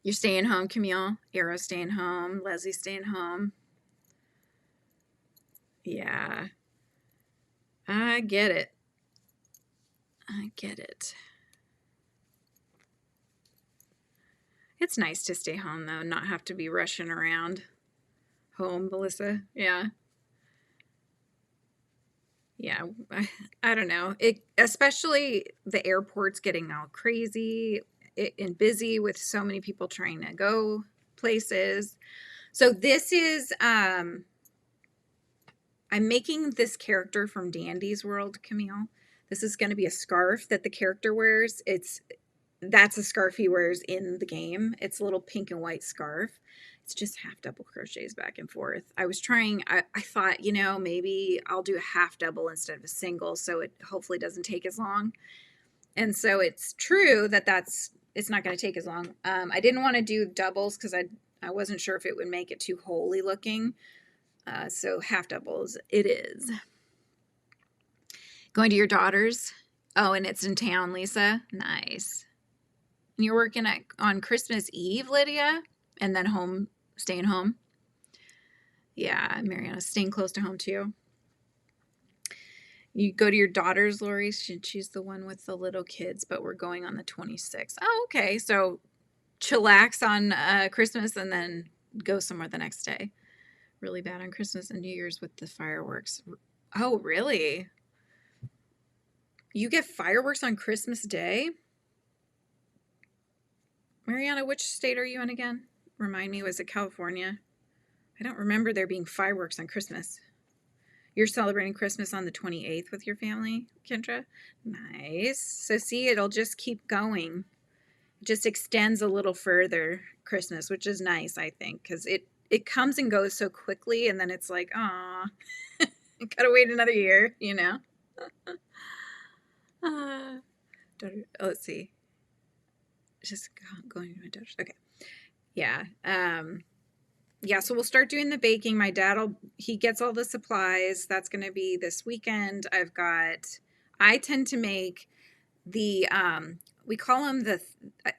You're staying home, Camille? Arrow's staying home. Leslie's staying home. Yeah. I get it. I get it. It's nice to stay home, though, not have to be rushing around home, Melissa. Yeah. Yeah, I don't know. Especially the airport's getting all crazy and busy with so many people trying to go places. So this is, I'm making this character from Dandy's World, Camille. This is going to be a scarf that the character wears. That's a scarf he wears in the game. It's a little pink and white scarf. It's just half double crochets back and forth. I was trying, I thought, you know, maybe I'll do a half double instead of a single, so it hopefully doesn't take as long. And so it's true that it's not going to take as long. I didn't want to do doubles because I wasn't sure if it would make it too holy looking. So half doubles it is. Going to your daughter's? Oh, and it's in town, Lisa. Nice. And you're working on Christmas Eve, Lydia? And then staying home? Yeah, Mariana's staying close to home too. You go to your daughter's, Lori? She's the one with the little kids, but we're going on the 26th. Oh, okay. So chillax on Christmas and then go somewhere the next day. Really bad on Christmas and New Year's with the fireworks. Oh, really? You get fireworks on Christmas Day? Mariana, which state are you in again? Remind me, was it California? I don't remember there being fireworks on Christmas. You're celebrating Christmas on the 28th with your family, Kendra? Nice. So see, it'll just keep going. It just extends a little further, Christmas, which is nice, I think, because it comes and goes so quickly, and then it's like, aw, gotta wait another year, you know? Let's see. Just going to my daughter's. Okay. Yeah. Yeah, so we'll start doing the baking. My dad he gets all the supplies. That's going to be this weekend. I tend to make the, we call them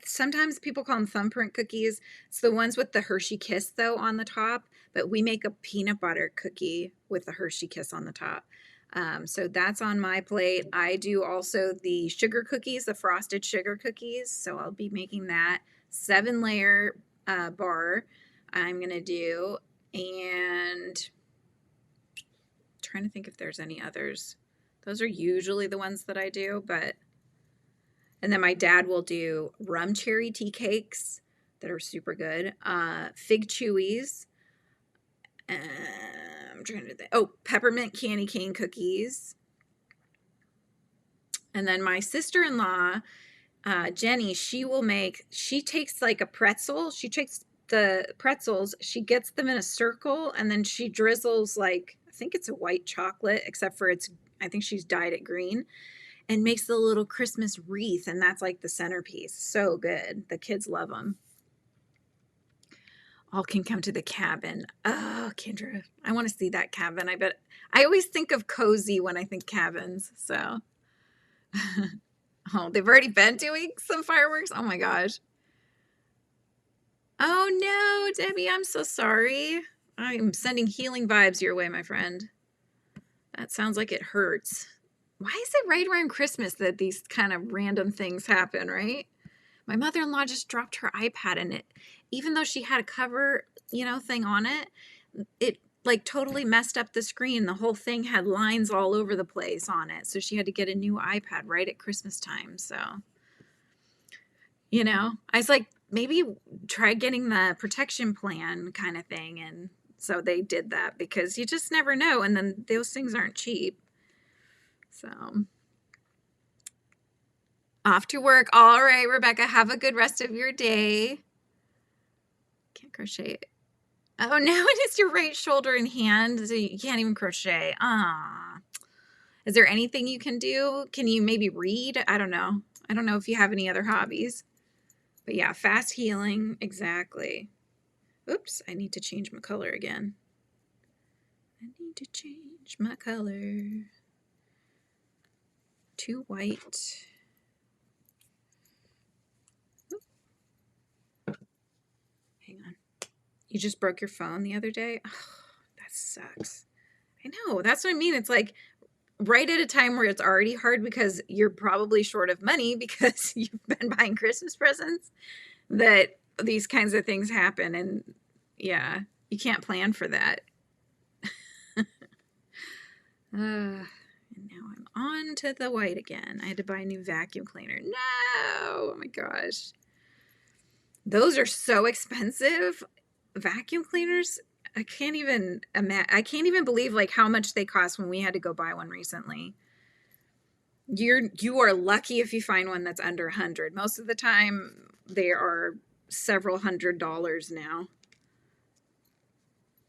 sometimes people call them thumbprint cookies. It's the ones with the Hershey Kiss, though, on the top. But we make a peanut butter cookie with the Hershey Kiss on the top. So that's on my plate. I do also the sugar cookies, the frosted sugar cookies. So I'll be making that 7-layer bar I'm going to do. And trying to think if there's any others. Those are usually the ones that I do, and then my dad will do rum cherry tea cakes that are super good. Fig chewies. I'm trying to think. Oh, peppermint candy cane cookies. And then my sister-in-law, Jenny, she takes like a pretzel. She takes the pretzels, she gets them in a circle, and then she drizzles I think it's a white chocolate, except for I think she's dyed it green, and makes the little Christmas wreath, and that's like the centerpiece. So good. The kids love them. All can come to the cabin. Oh, Kendra, I want to see that cabin. I always think of cozy when I think cabins, so. Oh, they've already been doing some fireworks? Oh my gosh. Oh no, Debbie, I'm so sorry. I'm sending healing vibes your way, my friend. That sounds like it hurts. Why is it right around Christmas that these kind of random things happen, right? My mother-in-law just dropped her iPad and it, even though she had a cover, thing on it, it like totally messed up the screen. The whole thing had lines all over the place on it. So she had to get a new iPad right at Christmas time. So, I was like, maybe try getting the protection plan kind of thing. And so they did that because you just never know. And then those things aren't cheap. So off to work. All right, Rebecca, have a good rest of your day. Can't crochet. Oh, no, it is your right shoulder and hand, so you can't even crochet. Ah. Is there anything you can do? Can you maybe read? I don't know. I don't know if you have any other hobbies. But yeah, fast healing. Exactly. Oops, I need to change my color again. I need to change my color to white. Hang on. You just broke your phone the other day? Oh, that sucks. I know. That's what I mean. It's like right at a time where it's already hard because you're probably short of money because you've been buying Christmas presents, that these kinds of things happen. And yeah, you can't plan for that. And now I'm on to the white again. I had to buy a new vacuum cleaner. No! Oh my gosh. Those are so expensive. Vacuum cleaners, I can't even believe like how much they cost when we had to go buy one recently. You are lucky if you find one that's under $100. Most of the time they are several $100s now.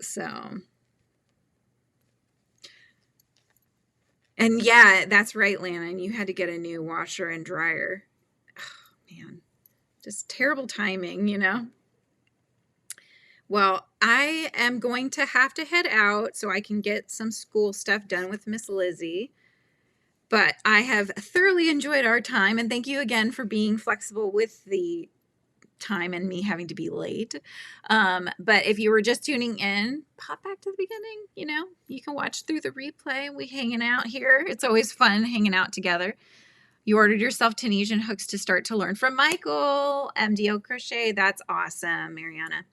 So, and yeah, that's right, Lana. And you had to get a new washer and dryer. Oh, man, just terrible timing, Well, I am going to have to head out so I can get some school stuff done with Miss Lizzie. But I have thoroughly enjoyed our time, and thank you again for being flexible with the time and me having to be late. But if you were just tuning in, pop back to the beginning. You can watch through the replay. We hanging out here. It's always fun hanging out together. You ordered yourself Tunisian hooks to start to learn from Michael, MDO Crochet. That's awesome, Mariana.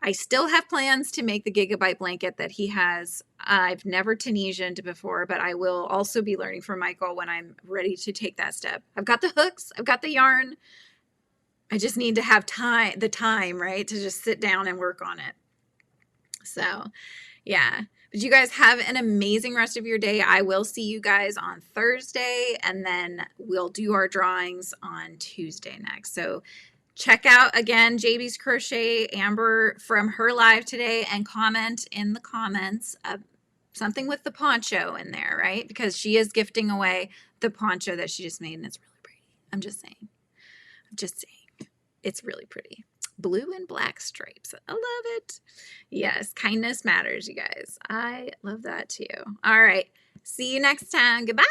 I still have plans to make the gigabyte blanket that he has. I've never Tunisianed before, but I will also be learning from Michael when I'm ready to take that step. I've got the hooks. I've got the yarn. I just need to have the time, right, to just sit down and work on it. So, yeah. But you guys have an amazing rest of your day. I will see you guys on Thursday, and then we'll do our drawings on Tuesday next. So check out, again, JB's Crochet, Amber, from her live today, and comment in the comments something with the poncho in there, right? Because she is gifting away the poncho that she just made, and it's really pretty. I'm just saying. It's really pretty. Blue and black stripes. I love it. Yes, kindness matters, you guys. I love that too. All right. See you next time. Goodbye.